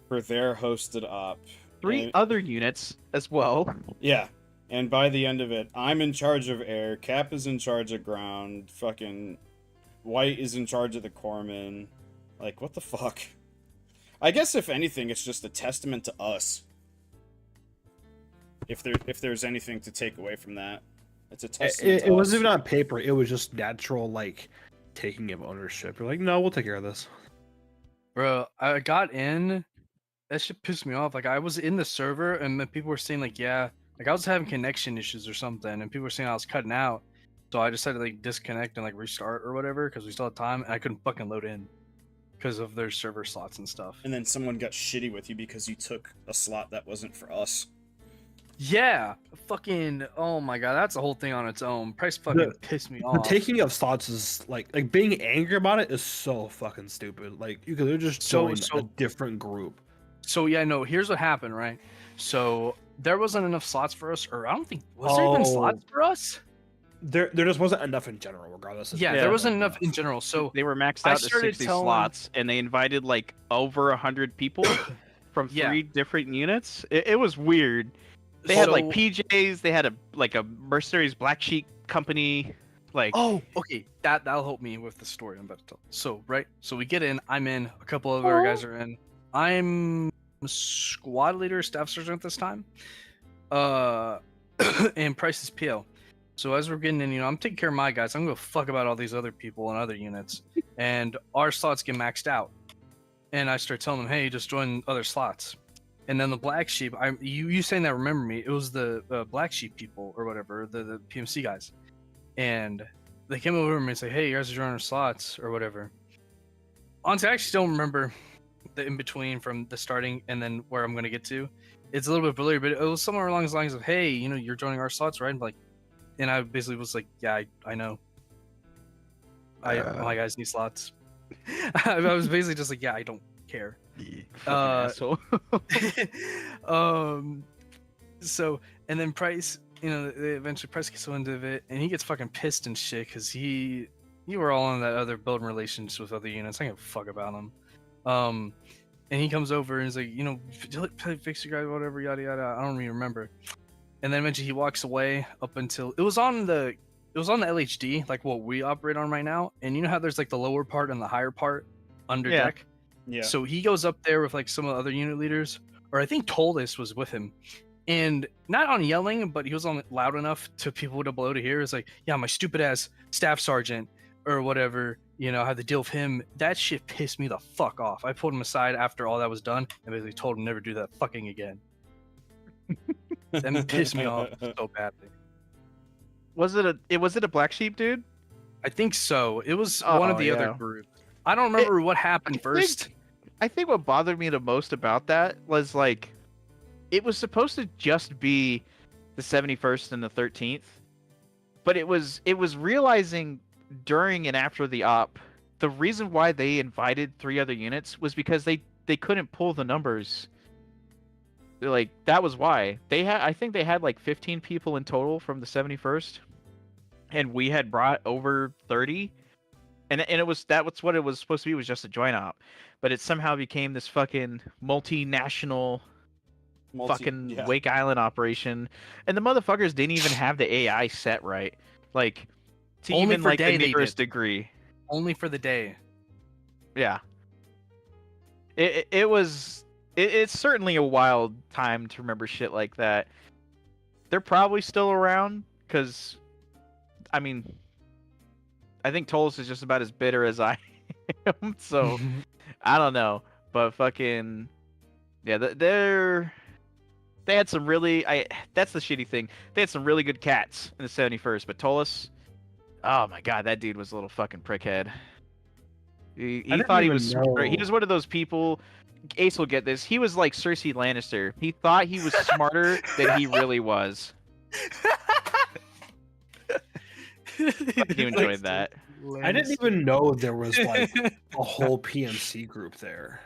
for their hosted op. 3 And- other units as well. Yeah. And by the end of it, I'm in charge of air, Cap is in charge of ground, fucking White is in charge of the corpsman. Like, what the fuck? I guess if anything, it's just a testament to us. If there's anything to take away from that, it's a testament. It to wasn't us. even on paper. It was just natural, like taking of ownership. You're like, no, we'll take care of this. Bro, I got in. That shit pissed me off. Like, I was in the server, and then people were saying, like, yeah, like, I was having connection issues or something, and people were saying I was cutting out. So I decided to, like, disconnect and, like, restart or whatever, because we still had time, and I couldn't fucking load in because of their server slots and stuff. And then someone got shitty with you because you took a slot that wasn't for us. Yeah, fucking, oh my god, that's a whole thing on its own. Price fucking pissed me The off. taking of slots is like being angry about it is so fucking stupid. Like you could have just joined a different group. So yeah, no, here's what happened, right? So there wasn't enough slots for us, or I don't think, was there even slots for us? There just wasn't enough in general, regardless. Yeah, there wasn't enough in general. So They were maxed out to 60 slots, and they invited like over 100 people from 3 different units. It was weird. They had like PJs. They had a mercenaries Black Sheep company. Like, oh, okay, that'll help me with the story I'm about to tell. So right, so we get in. I'm in. A couple other guys are in. I'm squad leader, staff sergeant this time. And Price is PO. So as we're getting in, I'm taking care of my guys. I'm gonna fuck about all these other people and other units, and our slots get maxed out. And I start telling them, hey, just join other slots. And then the Black Sheep, you saying that, remember me, it was the Black Sheep people or whatever, the PMC guys. And they came over to me and say, hey, you guys are joining our slots or whatever. Honestly, I actually don't remember the in-between from the starting and then where I'm going to get to. It's a little bit blurry, but it was somewhere along the lines of, hey, you're joining our slots, right? And I basically was like, yeah, I know. My guys need slots. I was basically just like, yeah, I don't care. asshole. So, and then Price, eventually Price gets wind of it, and he gets fucking pissed and shit because you were all on that other building relations with other units. I don't give a fuck about him. And he comes over and he's like, fix your guy, whatever, yada yada. I don't even remember. And then eventually he walks away up until it was on the LHD, like what we operate on right now. And you know how there's like the lower part and the higher part under deck. Yeah. So he goes up there with like some of the other unit leaders, or I think Toldis was with him, and not on yelling, but he was on loud enough to people to below to hear. It's like, yeah, my stupid ass staff sergeant or whatever, I had to deal with him. That shit pissed me the fuck off. I pulled him aside after all that was done and basically told him never do that fucking again. That pissed me off so badly. Was it a Black Sheep dude? I think so. It was one of the other groups. I don't remember what happened first. I think what bothered me the most about that was like, it was supposed to just be the 71st and the 13th, but it was realizing during and after the op, the reason why they invited 3 other units was because they couldn't pull the numbers. Like, that was why I think they had like 15 people in total from the 71st, and we had brought over 30. And that's what it was supposed to be, was just a joint op, but it somehow became this fucking multinational Wake Island operation, and the motherfuckers didn't even have the AI set right, like to only even for like day the nearest degree. Only for the day. Yeah. It's certainly a wild time to remember shit like that. They're probably still around because, I mean, I think Tolos is just about as bitter as I am, so I don't know. But fucking, yeah, they had some really, that's the shitty thing. They had some really good cats in the 71st, but Tolos, oh my god, that dude was a little fucking prickhead. He thought he was smart. He was one of those people, Ace will get this, he was like Cersei Lannister. He thought he was smarter than he really was. I enjoyed that. I didn't even know there was like a whole PMC group there.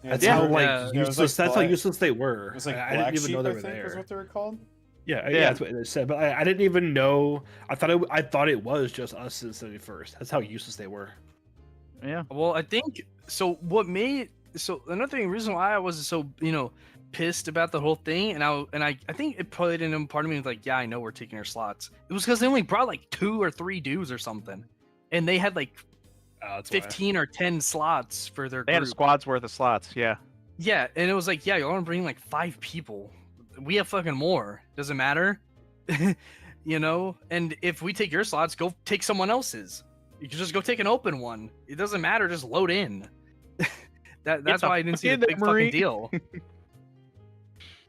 That's how useless. That's how useless they were. It was like I didn't even know they were there. Was what they were called. Yeah, that's what they said. But I didn't even know. I thought it was just us in the 71st. That's how useless they were. Yeah. Well, I think so. Another reason why I was so pissed about the whole thing, and I think it probably didn't. Part of me was like, yeah, I know we're taking our slots. It was because they only brought like 2 or 3 dudes or something, and they had like 15 or 10 slots for their. They had a squad's worth of slots. Yeah. Yeah, and it was like, yeah, you want to bring like 5 people. We have fucking more. Doesn't matter, And if we take your slots, go take someone else's. You can just go take an open one. It doesn't matter. Just load in. That's the why I didn't see the fuck in big there, Marie. fucking deal.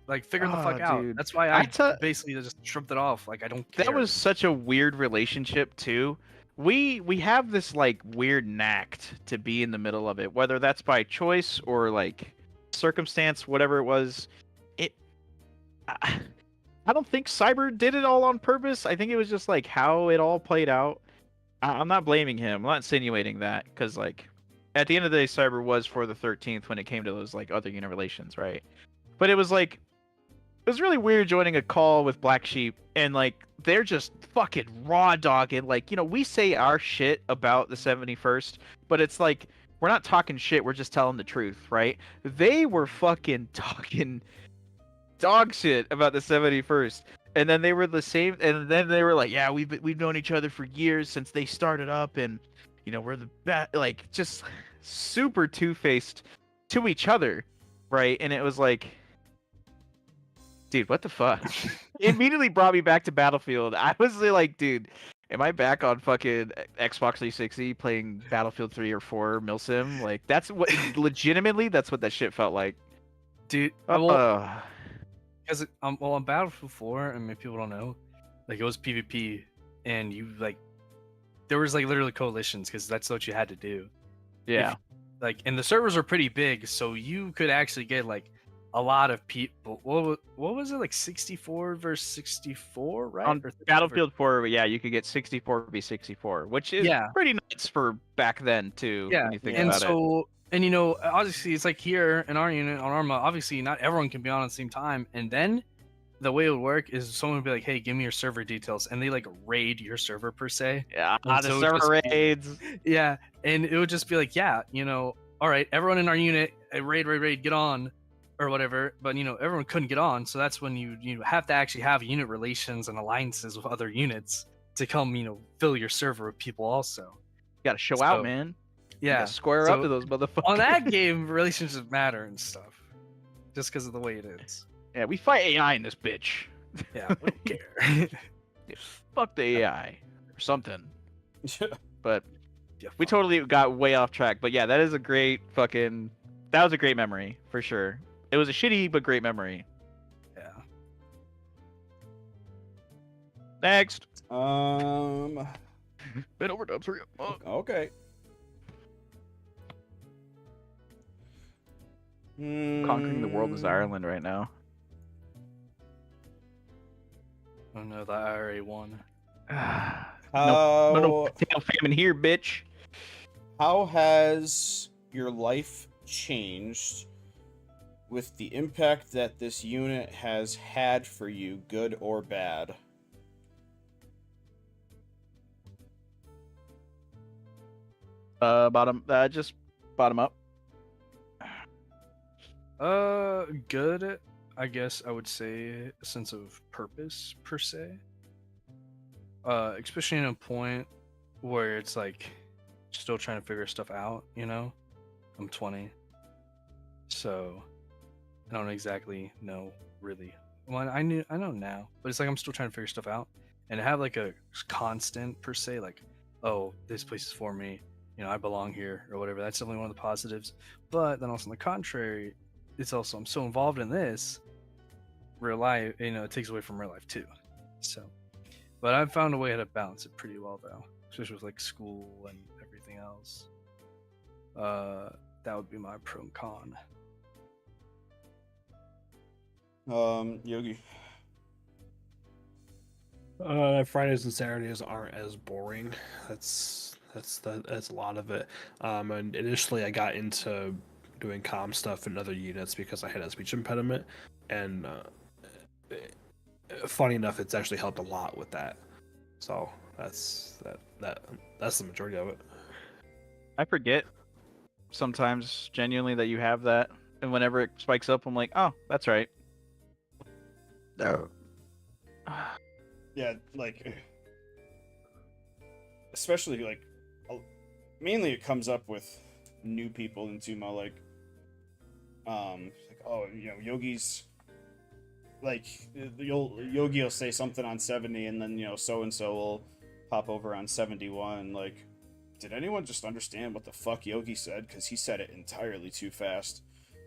Like, figure the fuck Oh, out. dude. That's why I I te- basically just shrugged it off. Like, I don't care. That was such a weird relationship too. We have this like weird knack to be in the middle of it, whether that's by choice or like circumstance, whatever it was. It I don't think Cyber did it all on purpose. I think it was just like how it all played out. I'm not blaming him. I'm not insinuating that because like at the end of the day, Cyber was for the 13th when it came to those like other unit relations, right? But it was like it was really weird joining a call with Black Sheep and like they're just fucking raw dogging. Like, you know, we say our shit about the 71st, but it's like we're not talking shit, we're just telling the truth, right? They were fucking talking dog shit about the 71st. And then they were the same and then they were like, yeah, we've known each other for years since they started up and you know, we're the best, like just super two-faced to each other, right? And it was like, dude, what the fuck? It immediately brought me back to Battlefield. I was like, dude, am I back on fucking Xbox 360 playing Battlefield 3 or 4 Milsim? Like, that's what, legitimately, that's what that shit felt like. Dude, Uh, because on Battlefield 4, and maybe people don't know, like it was PvP, and you like there was like literally coalitions because that's what you had to do. yeah. Like, and the servers are pretty big, so you could actually get like a lot of people. What was it, like 64 versus 64, right? On Or 30 Battlefield 4, yeah, you could get 64 v 64, which is Yeah. pretty nuts for back then too. Yeah, When you think and about it. so and you know, obviously it's like here in our unit on Arma, obviously not everyone can be on at the same time, and then the way it would work is someone would be like, hey, give me your server details, and they like raid your server per se. Yeah, and the so server just be- raids. Yeah, and it would just be like, yeah, you know, all right, everyone in our unit, raid, get on, or whatever. But you know, everyone couldn't get on, so that's when you have to actually have unit relations and alliances with other units to come, you know, fill your server with people also. You gotta show So, out, man. You Yeah, gotta square so up to those motherfuckers. on that game, relationships matter and stuff, just because of the way it is. Yeah, we fight AI in this bitch. Yeah, we don't care. Fuck the AI or something. But Yeah, we fuck. totally got way off track. But yeah, that is a great fucking. That was a great memory for sure. It was a shitty but great memory. Yeah. Next. Um. Been overdubs. Hurry up. Oh. Okay. Conquering the world is Ireland right now. Oh no, the IRA won. no, How no potato famine here, bitch. how has your life changed with the impact that this unit has had for you, good or bad? Just bottom up. Good. I guess I would say a sense of purpose per se. Especially in a point where it's like still trying to figure stuff out. You know, I'm 20, so I don't exactly know really. Well, I know now, but it's like I'm still trying to figure stuff out, and to have like a constant per se, like, oh, this place is for me. You know, I belong here or whatever. That's definitely one of the positives. But then also on the contrary, it's also I'm so involved in this real life, you know, it takes away from real life too. So, but I've found a way to balance it pretty well though, especially with like school and everything else. That would be my pro and con. Yogi. Fridays and Saturdays aren't as boring. That's a lot of it. And initially I got into doing comm stuff in other units because I had a speech impediment, and funny enough, it's actually helped a lot with that. So that's the majority of it. I forget sometimes genuinely that you have that, and whenever it spikes up, I'm like, oh, that's right. No. Yeah, like, especially like, mainly it comes up with new people in Sumo, like, oh, you know, Yogi's, like, Yogi will say something on 70, and then, you know, so and so will pop over on 71, like, did anyone just understand what the fuck Yogi said? Because he said it entirely too fast.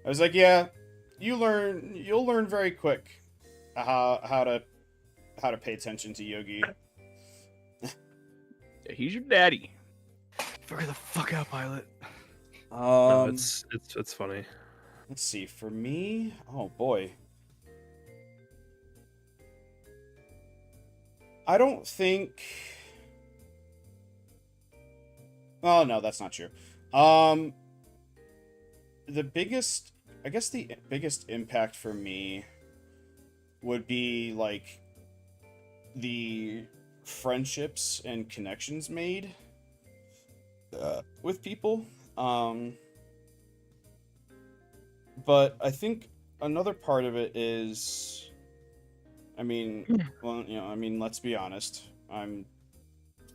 I was like, yeah, you'll learn very quick how to pay attention to Yogi. He's your daddy. Figure the fuck out, pilot. No, it's funny. Let's see. For me, oh boy, I don't think. Oh no, that's not true. The biggest impact for me would be like the friendships and connections made with people. But I think another part of it is, I mean, well, let's be honest. I'm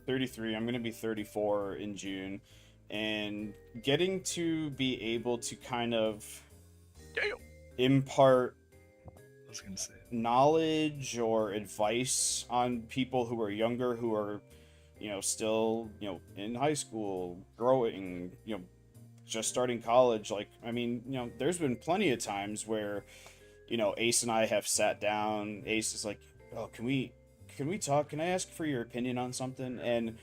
33. I'm going to be 34 in June. And getting to be able to kind of impart I was gonna say it. knowledge or advice on people who are younger, who are, still, in high school, growing, just starting college. Like, I mean, there's been plenty of times where, Ace and I have sat down. Ace is like, oh, can we talk? Can I ask for your opinion on something? And,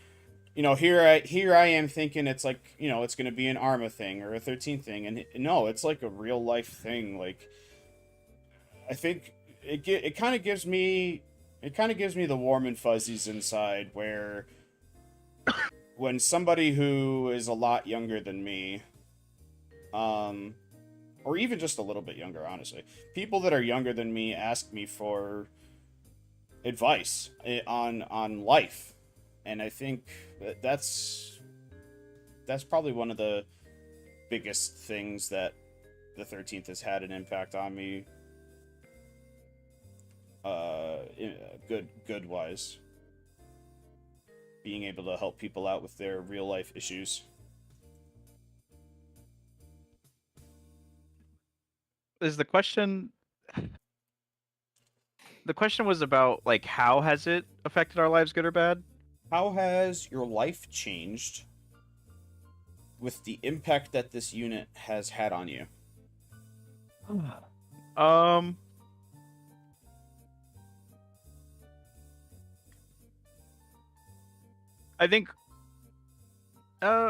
here I am thinking it's like, it's going to be an Arma thing or a 13th thing. And no, it's like a real life thing. Like, I think it kind of gives me the warm and fuzzies inside, where when somebody who is a lot younger than me, or even just a little bit younger, honestly, people that are younger than me ask me for advice on life, and I think that's probably one of the biggest things that the 13th has had an impact on me, good wise, being able to help people out with their real life issues. Is the question was about like how has it affected our lives, good or bad? How has your life changed with the impact that this unit has had on you? I think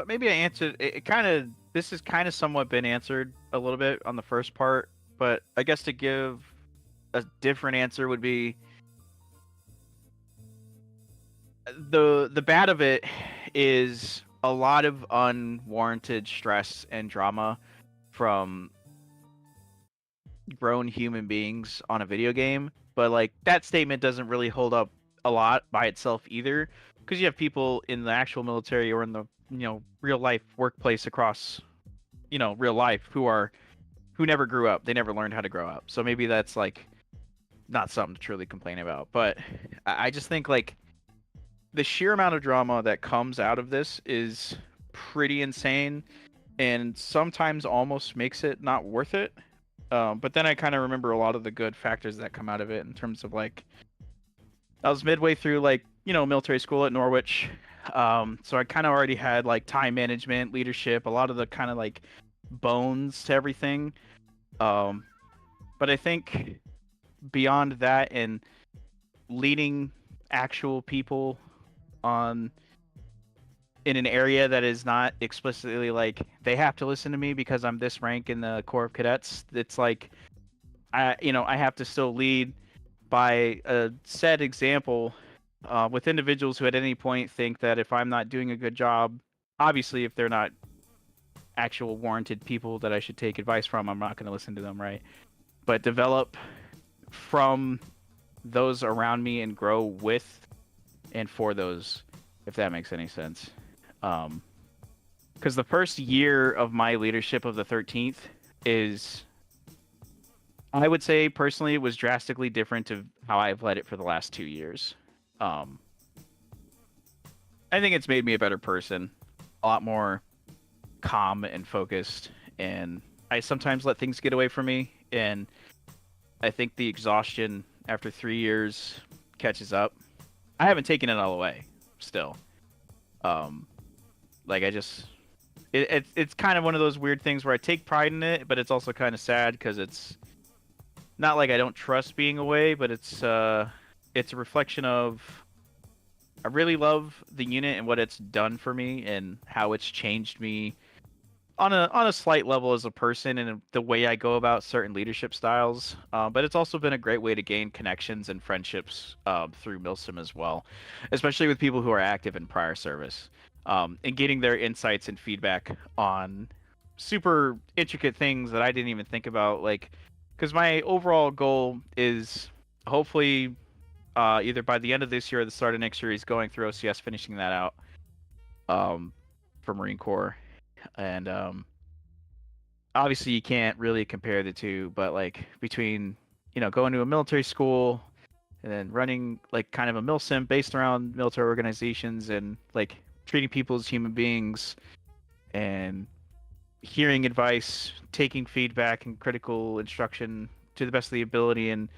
maybe I answered it. This has kind of somewhat been answered a little bit on the first part, but I guess to give a different answer would be the bad of it is a lot of unwarranted stress and drama from grown human beings on a video game. But like that statement doesn't really hold up a lot by itself either, because you have people in the actual military or in the real life workplace across real life who never grew up. They never learned how to grow up. So maybe that's like not something to truly complain about. But I just think like the sheer amount of drama that comes out of this is pretty insane, and sometimes almost makes it not worth it. But then I kind of remember a lot of the good factors that come out of it, in terms of like I was midway through like military school at Norwich, so I kind of already had like time management, leadership, a lot of the kind of like bones to everything. But I think beyond that, and leading actual people in an area that is not explicitly like they have to listen to me because I'm this rank in the Corps of Cadets, it's like I have to still lead by a set example with individuals who at any point think that if I'm not doing a good job, obviously if they're not actual warranted people that I should take advice from, I'm not going to listen to them, right? But develop from those around me and grow with and for those, if that makes any sense. Because the first year of my leadership of the 13th is, I would say personally, it was drastically different to how I've led it for the last 2 years. I think it's made me a better person, a lot more calm and focused, and I sometimes let things get away from me, and I think the exhaustion after 3 years catches up. I haven't taken it all away still. Like I just, it's kind of one of those weird things where I take pride in it, but it's also kind of sad because it's not like I don't trust being away, but it's a reflection of I really love the unit and what it's done for me and how it's changed me on a slight level as a person and the way I go about certain leadership styles. But it's also been a great way to gain connections and friendships through Milsim as well, especially with people who are active in prior service, and getting their insights and feedback on super intricate things that I didn't even think about. Like, because my overall goal is hopefully either by the end of this year or the start of next year is going through OCS, finishing that out for Marine Corps. And obviously you can't really compare the two, but like between going to a military school and then running like kind of a milsim based around military organizations and like treating people as human beings and hearing advice, taking feedback and critical instruction to the best of the ability and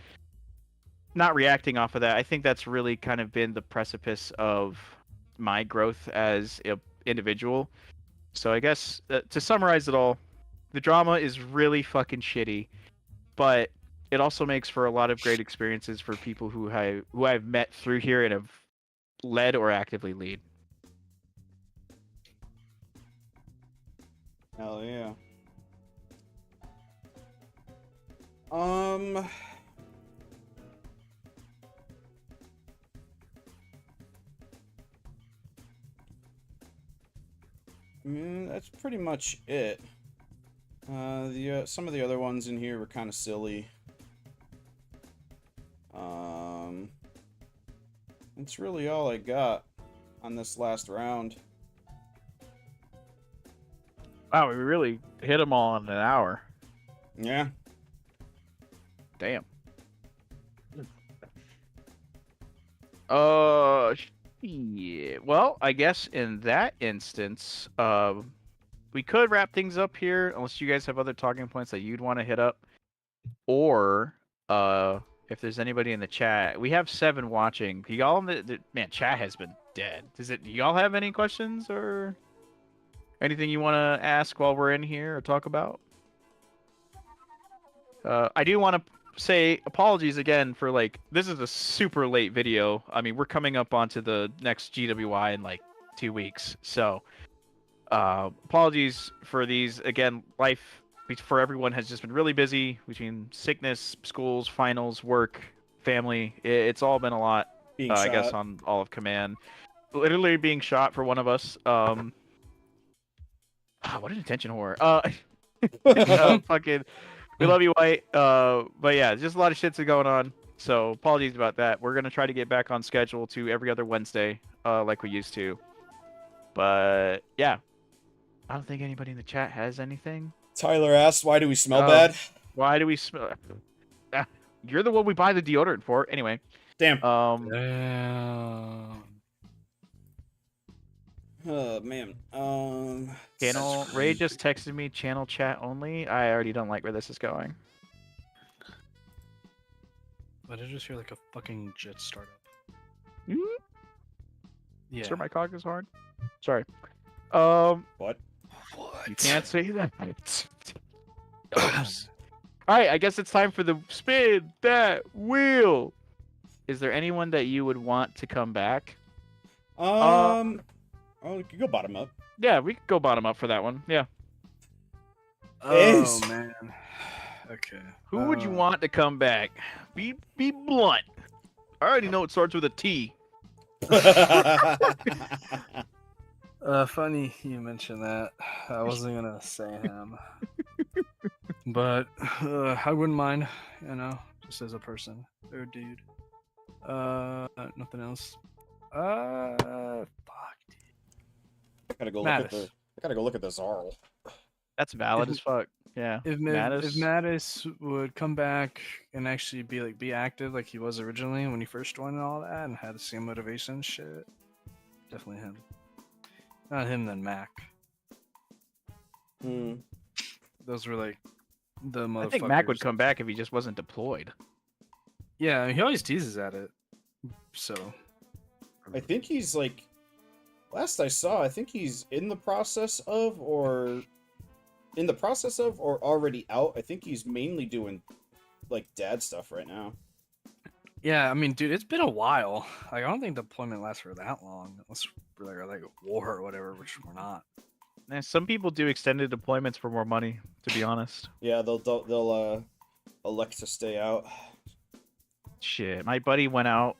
not reacting off of that, I think that's really kind of been the precipice of my growth as an individual. So I guess to summarize it all, the drama is really fucking shitty, but it also makes for a lot of great experiences for people who I've met through here and have led or actively lead. Hell yeah. That's pretty much it. Some of the other ones in here were kind of silly. That's really all I got on this last round. Wow, we really hit them all in an hour. Yeah. Damn. Yeah. Well, I guess in that instance, we could wrap things up here, unless you guys have other talking points that you'd want to hit up, or if there's anybody in the chat, we have 7 watching. Y'all, man, chat has been dead. Do y'all have any questions or anything you want to ask while we're in here or talk about? I do want to say apologies again for this is a super late video. I mean, we're coming up onto the next GWI in like 2 weeks, so apologies for these. Again, life for everyone has just been really busy between sickness, schools, finals, work, family. It's all been a lot. Being I shot. guess on all of command, literally being shot for one of us. What an attention whore. Fucking. We love you, White. But yeah, just a lot of shit's going on. So apologies about that. We're gonna try to get back on schedule to every other Wednesday, like we used to. But yeah, I don't think anybody in the chat has anything. Tyler asked, "Why do we smell bad?" Why do we smell? You're the one we buy the deodorant for, anyway. Damn. Damn. Oh man. Channel Ray just texted me channel chat only. I already don't like where this is going. But I just hear like a fucking jet startup. Yeah. Sir, my cock is hard. Sorry. What? What? You can't say that. All right, I guess it's time for the spin that wheel. Is there anyone that you would want to come back? Oh, you can go bottom up. Yeah, we could go bottom up for that one. Yeah. Oh Ace. man. Okay. Who would you want to come back? Be blunt. I already know it starts with a T. Funny you mentioned that. I wasn't gonna say him, but I wouldn't mind. Just as a person or dude. Nothing else. Fuck. I gotta go Mattis. look at the Zarl. That's valid as fuck. Yeah. If Mattis would come back and actually be active like he was originally when he first joined and all that, and had the same motivation, shit, definitely him. Not him, then Mac. Those were like the motherfuckers. I think Mac would come back if he just wasn't deployed. Yeah, he always teases at it. So I think he's like last I saw, I think he's in the process of, or already out. I think he's mainly doing like dad stuff right now. Yeah, I mean, dude, it's been a while. Like, I don't think deployment lasts for that long, unless we're like a war or whatever, which we're not. Some people do extended deployments for more money, to be honest. Yeah, they'll elect to stay out. Shit, my buddy went out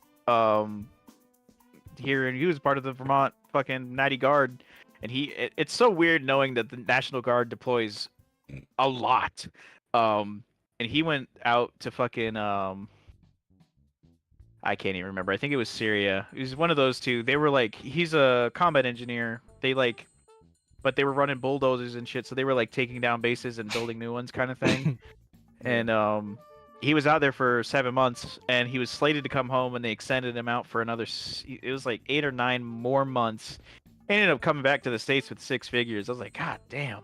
here, and he was part of the Vermont fucking Natty Guard, and it's so weird knowing that the National Guard deploys a lot. And he went out to fucking I can't even remember. I think it was Syria. It was one of those two. They were like, he's a combat engineer. But they were running bulldozers and shit, so they were like taking down bases and building new ones, kind of thing. And he was out there for 7 months, and he was slated to come home, and they extended him out for another. It was like 8 or 9 more months. He ended up coming back to the States with 6 figures. I was like, God damn.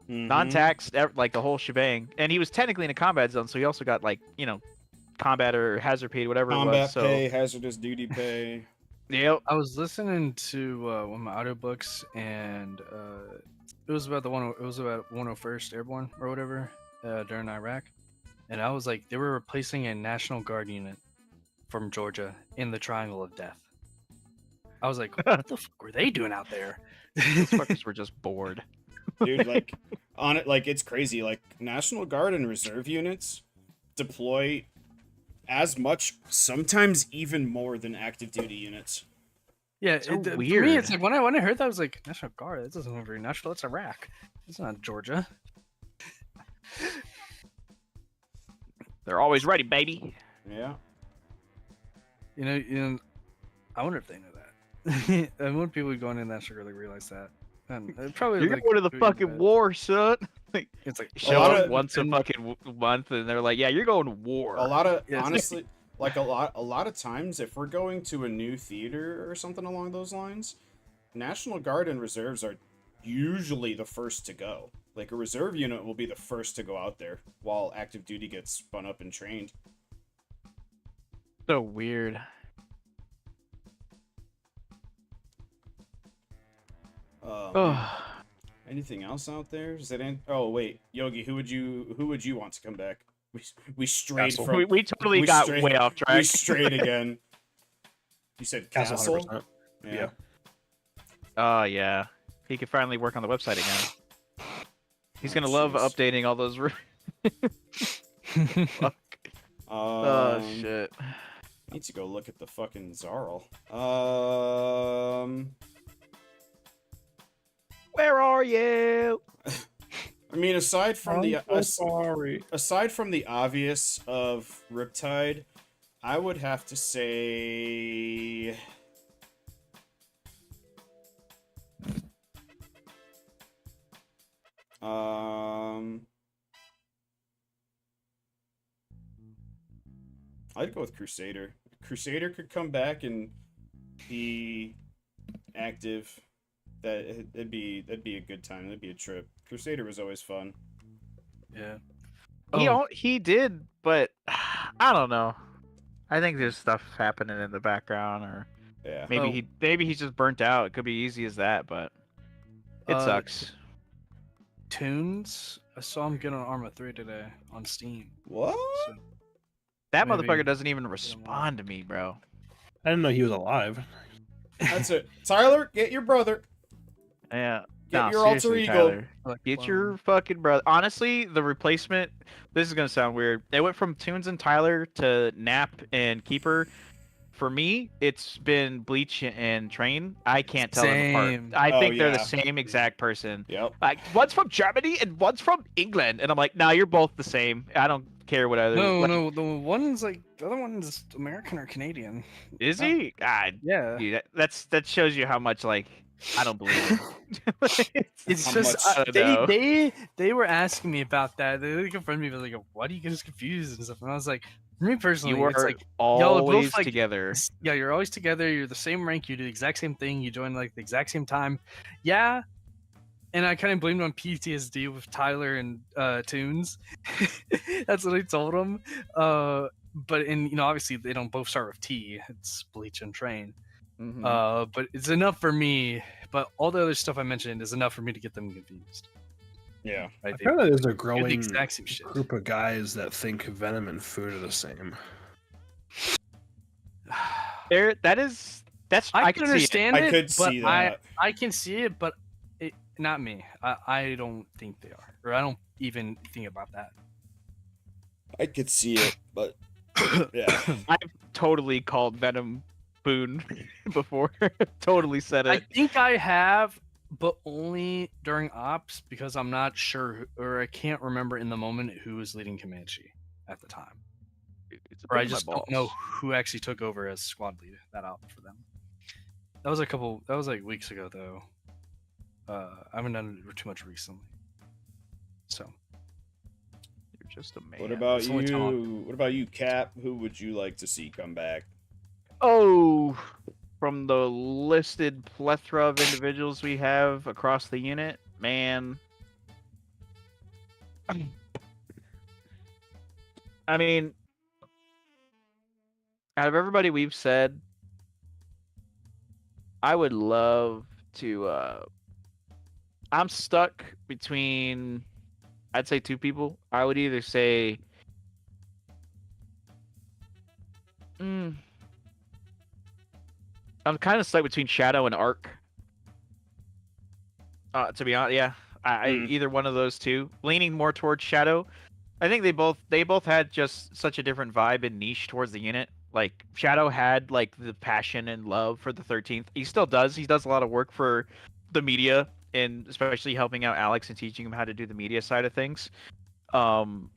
Mhm. Non-taxed, like the whole shebang. And he was technically in a combat zone, so he also got like, combat or hazard paid, whatever it Combat was. So pay, hazardous duty pay. yep. I was listening to one of my audiobooks, and it was about 101st Airborne or whatever during Iraq, and I was like, they were replacing a National Guard unit from Georgia in the Triangle of Death. I was like, what the fuck were they doing out there? Those fuckers were just bored. Dude, like on it, like it's crazy. Like National Guard and reserve units deploy as much, sometimes even more than active duty units. Yeah, So for weird. me, it's like when I heard that, I was like, National Guard. That doesn't sound very national. That's Iraq. It's not Georgia. They're always ready, baby. Yeah. You know, I wonder if they know that. I wonder if people going in National Guard like realize that. And probably You're like, going to the doing fucking that. war, son. It's like Show lot up of- once a fucking month, and they're like, "Yeah, you're going to war." A lot of Yeah, it's- honestly, like a lot of times, if we're going to a new theater or something along those lines, National Guard and reserves are usually the first to go. Like a reserve unit will be the first to go out there, while active duty gets spun up and trained. So weird. Oh, Anything else out there? Is it? Oh wait, Yogi, who would you want to come back? We strayed Castle. from. we totally we got strayed- way off We track. strayed again. You said Castle. 100%. Yeah. Oh yeah, he could finally work on the website again. He's gonna Oh, love jeez. updating all those. Fuck. Oh Um, shit. Need to go look at the fucking Zarl. Where are you? I mean, aside from sorry. aside from the obvious of Riptide, I would have to say. I'd go with Crusader. Crusader could come back and be active. That'd be a good time. That'd be a trip. Crusader was always fun. yeah. He did, but I don't know. I think there's stuff happening in the background, or Yeah. maybe he's just burnt out. It could be easy as that, but it sucks. Tunes. I saw him get on Arma 3 today on Steam. What? So, That maybe- motherfucker doesn't even respond to me, bro. I didn't know he was alive. That's it. Tyler, get your brother. Yeah. Get Nah, your alter seriously, ego. Tyler. I like Get clone. your fucking brother. Honestly, the replacement. This is gonna sound weird. They went from Tunes and Tyler to Nap and Keeper. For me, it's been Bleach and Train. I can't tell them Same. apart. I Oh, think they're the yeah. same exact person. Yep. Like one's from Germany and one's from England, and I'm like, nah, you're both the same. I don't care what other. No, like, no, the one's like the other one's American or Canadian. Is he? God, Yeah. dude, that shows you how much like I don't believe him. It's How just much- I don't know. they were asking me about that. They confronted me, but like, why do you get us confused and stuff? And I was like, for me personally, You were it's like, y'all are both, always like, together. yeah, you're always together. You're the same rank. You do the exact same thing. You join like the exact same time. Yeah. And I kind of blamed on PTSD with Tyler and Tunes. That's what I told him. But obviously they don't both start with T. It's Bleach and Train. Mhm. But it's enough for me but all the other stuff I mentioned is enough for me to get them confused. Yeah. Right? I feel like there's a They're the growing exact same shit. group of guys that think Venom and food are the same. That's I I can can see it. understand it. I could but see that. I can see it, but not me. I don't think they are, or I don't even think about that. I could see it, but yeah. I've totally called Venom Boone before. Totally said I it. think I have, but only during ops because I'm not sure, or I can't remember in the moment who was leading Comanche at the time, It's a or bit I of my just don't know balls. who actually took over as squad lead that op for them. That was like weeks ago though. I haven't done it too much recently. So You're just a man. What about it's only talent. you? What about you, Cap? Who would you like to see come back? Oh, from the listed plethora of individuals we have across the unit, man. I mean, out of everybody we've said, I would love to. I'm stuck between, I'd say, two people. I would either say, I'm kind of stuck between Shadow and Arc. To be honest, yeah, I either one of those two. Leaning more towards Shadow. I think they both had just such a different vibe and niche towards the unit. Like Shadow had like the passion and love for the 13th. He still does. He does a lot of work for the media and especially helping out Alex and teaching him how to do the media side of things. And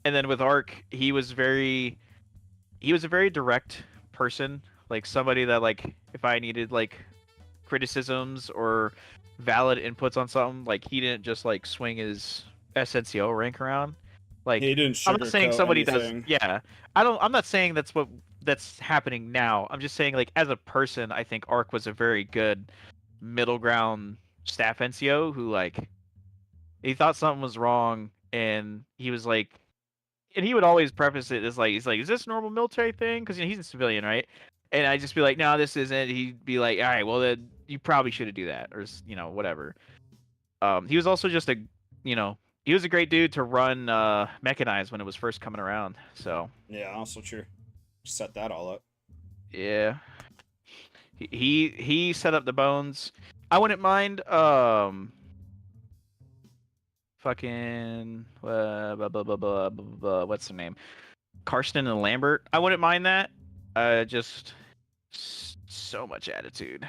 then with Arc, he was a very direct person, like somebody that like if I needed like criticisms or valid inputs on something, like he didn't just like swing his SNCO rank around. Like He didn't I'm not saying sugarcoat somebody anything. does. Yeah, I'm not saying that's happening now. I'm just saying like as a person, I think Arc was a very good middle ground staff NCO who like he thought something was wrong and he was like, and he would always preface it as like he's like, is this a normal military thing? Because he's a civilian, right? And I just be like, no, this isn't. He'd be like, all right, well then you probably should do that, or whatever. He was also just he was a great dude to run mechanized when it was first coming around. So Yeah, also true. Set that all up. yeah, he set up the bones. I wouldn't mind fucking blah, blah, blah, blah, blah, blah, what's the name? Karsten and Lambert. I wouldn't mind that. Just so much attitude.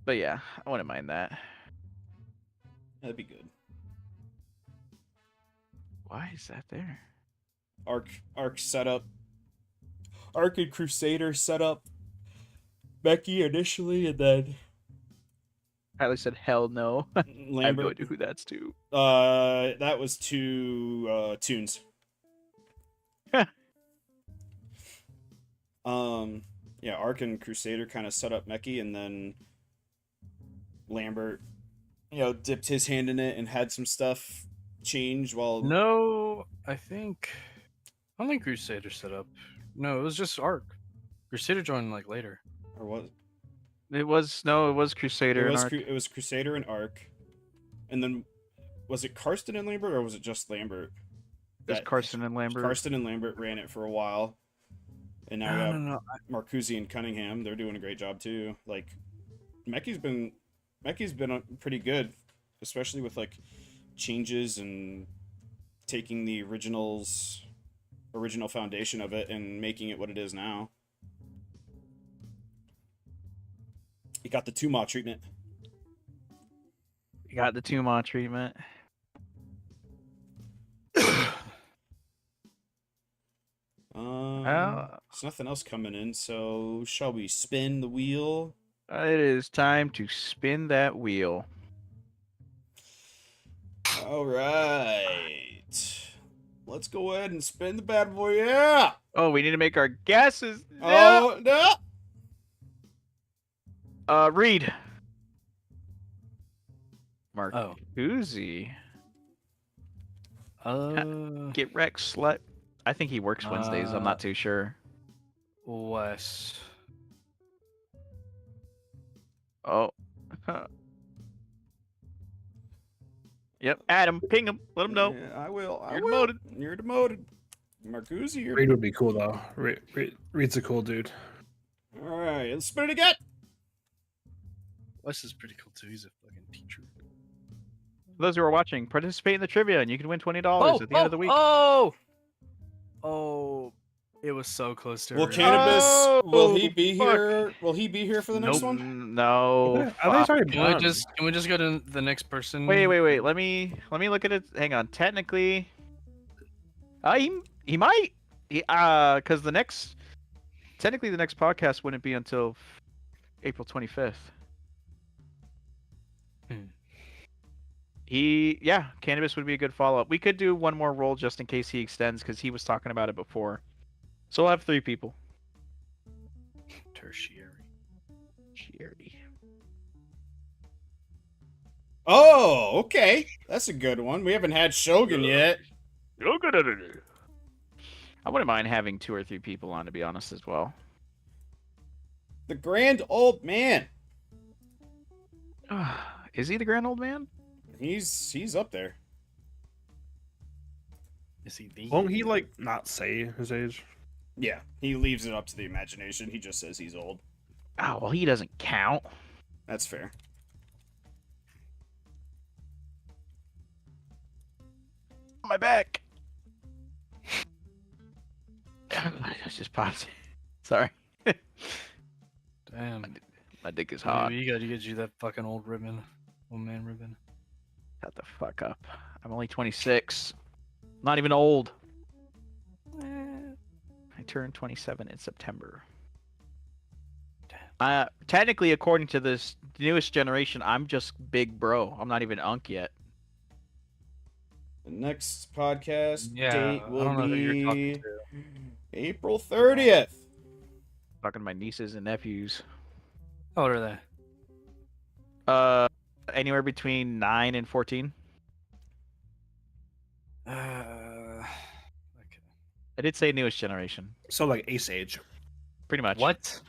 But yeah, I wouldn't mind that. That'd be good. Why is that there? Arc setup. Arc and Crusader set up Becky initially, and then Tyler said, "Hell no." I have no Lambert. idea who that's to. That was two tunes. Yeah, Arc and Crusader kind of set up Mechie, and then Lambert, dipped his hand in it and had some stuff change while. No, I don't think Crusader set up. No, it was just Arc. Crusader joined like later. Or what? It was Crusader and Arc. It was Crusader and Arc, and then was it Karsten and Lambert or was it just Lambert? It was Karsten and Lambert. Karsten and Lambert ran it for a while, and now we have No. Marcuzzi and Cunningham. They're doing a great job too. Like, Mechie's been pretty good, especially with like changes and taking the original foundation of it and making it what it is now. He got the Tuma treatment. You got the Tuma treatment. There's nothing else coming in, so shall we spin the wheel? It is time to spin that wheel. All right. Let's go ahead and spin the bad boy. Yeah. Oh, we need to make our guesses. Oh, no. Reed. Mark. Oh. Uzi. Get wrecked, slut. I think he works Wednesdays. I'm not too sure. Wes. Yep, Adam, ping him. Let him know. Yeah, I will. You're demoted. You're demoted. Marcuzzi, you're. Reed would be cool though. Reed's a cool dude. All right, let's spin it again. Wes is pretty cool too. He's a fucking teacher. For those who are watching, participate in the trivia, and you can win $20 at the end of the week. Oh, it was so close to. Will her. Cannabis? Oh, Will he be fuck. here? Will he be here for the next one? No. I think it's already Can we done. just go to the next person? Wait. Let me look at it. Hang on. Technically, he might. Because the next podcast wouldn't be until April 25th. Cannabis would be a good follow-up. We could do one more roll just in case he extends, because he was talking about it before. So we'll have 3 people. Tertiary. Oh, okay. That's a good one. We haven't had Shogun yet. I wouldn't mind having 2 or 3 people on, to be honest, as well. The grand old man. Is he the grand old man? He's up there. Is he the? Won't he like not say his age? Yeah, he leaves it up to the imagination. He just says he's old. Oh, well, he doesn't count. That's fair. My back. I just popped. Sorry. Damn. My dick is hot. Maybe you gotta get you that fucking old ribbon, old man ribbon. Shut the fuck up. I'm only 26. Not even old. I turned 27 in September. Technically, according to this newest generation, I'm just big bro. I'm not even unk yet. The next podcast Yeah, date I will don't know who you're be talking to. April 30th. Talking to my nieces and nephews. How old are they? Anywhere between 9 and 14. Okay. I did say newest generation. So like Ace age. Pretty much. What?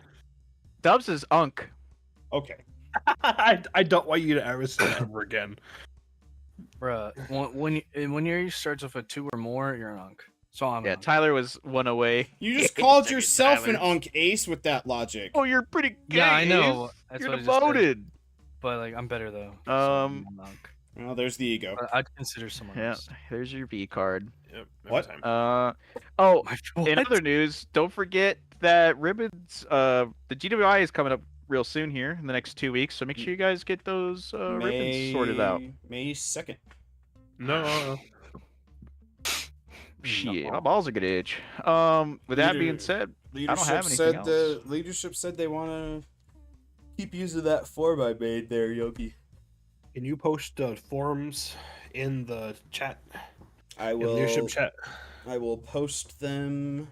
Dubs is unk. Okay. I don't want you to ever say that ever again. Bruh, when your starts with a 2 or more, you're an unk. So I'm Yeah, an unk. Tyler was 1 away. You just called Second yourself an Tyler. unk ace with that logic. Oh, you're pretty gay. Yeah, I know. Ace. That's You're what I just said. devoted. But like, I'm better though. so Um, I'm an unk. Well, there's the ego. But I'd consider someone Yeah, else. there's your V card. Yep, every What? time. Oh, What? in other news, don't forget that ribbons. The GWI is coming up real soon here in the next 2 weeks, so make sure you guys get those ribbons sorted out. May 2nd. No. Shit, my balls are good itch. With that being said, Leadership have anything said else. the leadership said they want to keep using that form I made there, Yogi. Can you post forums in the chat? I In the will. leadership chat. I will post them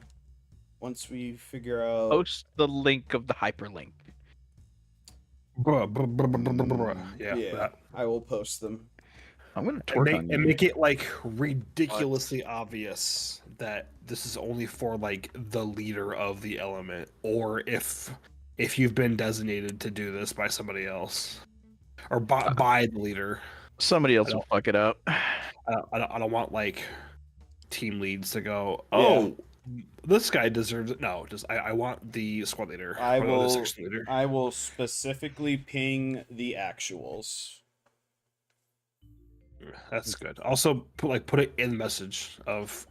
once we figure out. post the link of the hyperlink. Yeah. Yeah. that. I will post them. I'm gonna And twerk make, on and you. make it like ridiculously obvious that this is only for like the leader of the element, or if you've been designated to do this by somebody else, or by the leader. Somebody else I will fuck it up. I don't want like team leads to go, oh, this guy deserves it. No, just I want the squad leader. I or the will. section leader. I will specifically ping the actuals. That's good. Also, put it in the message of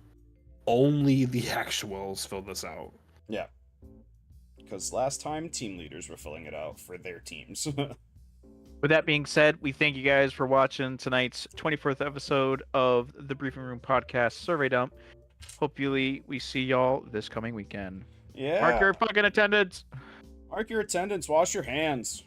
only the actuals fill this out. Yeah. Because last time team leaders were filling it out for their teams. With that being said, we thank you guys for watching tonight's 24th episode of the Briefing Room Podcast Survey Dump. Hopefully, we see y'all this coming weekend. Yeah. Mark your fucking attendance. Mark your attendance. Wash your hands.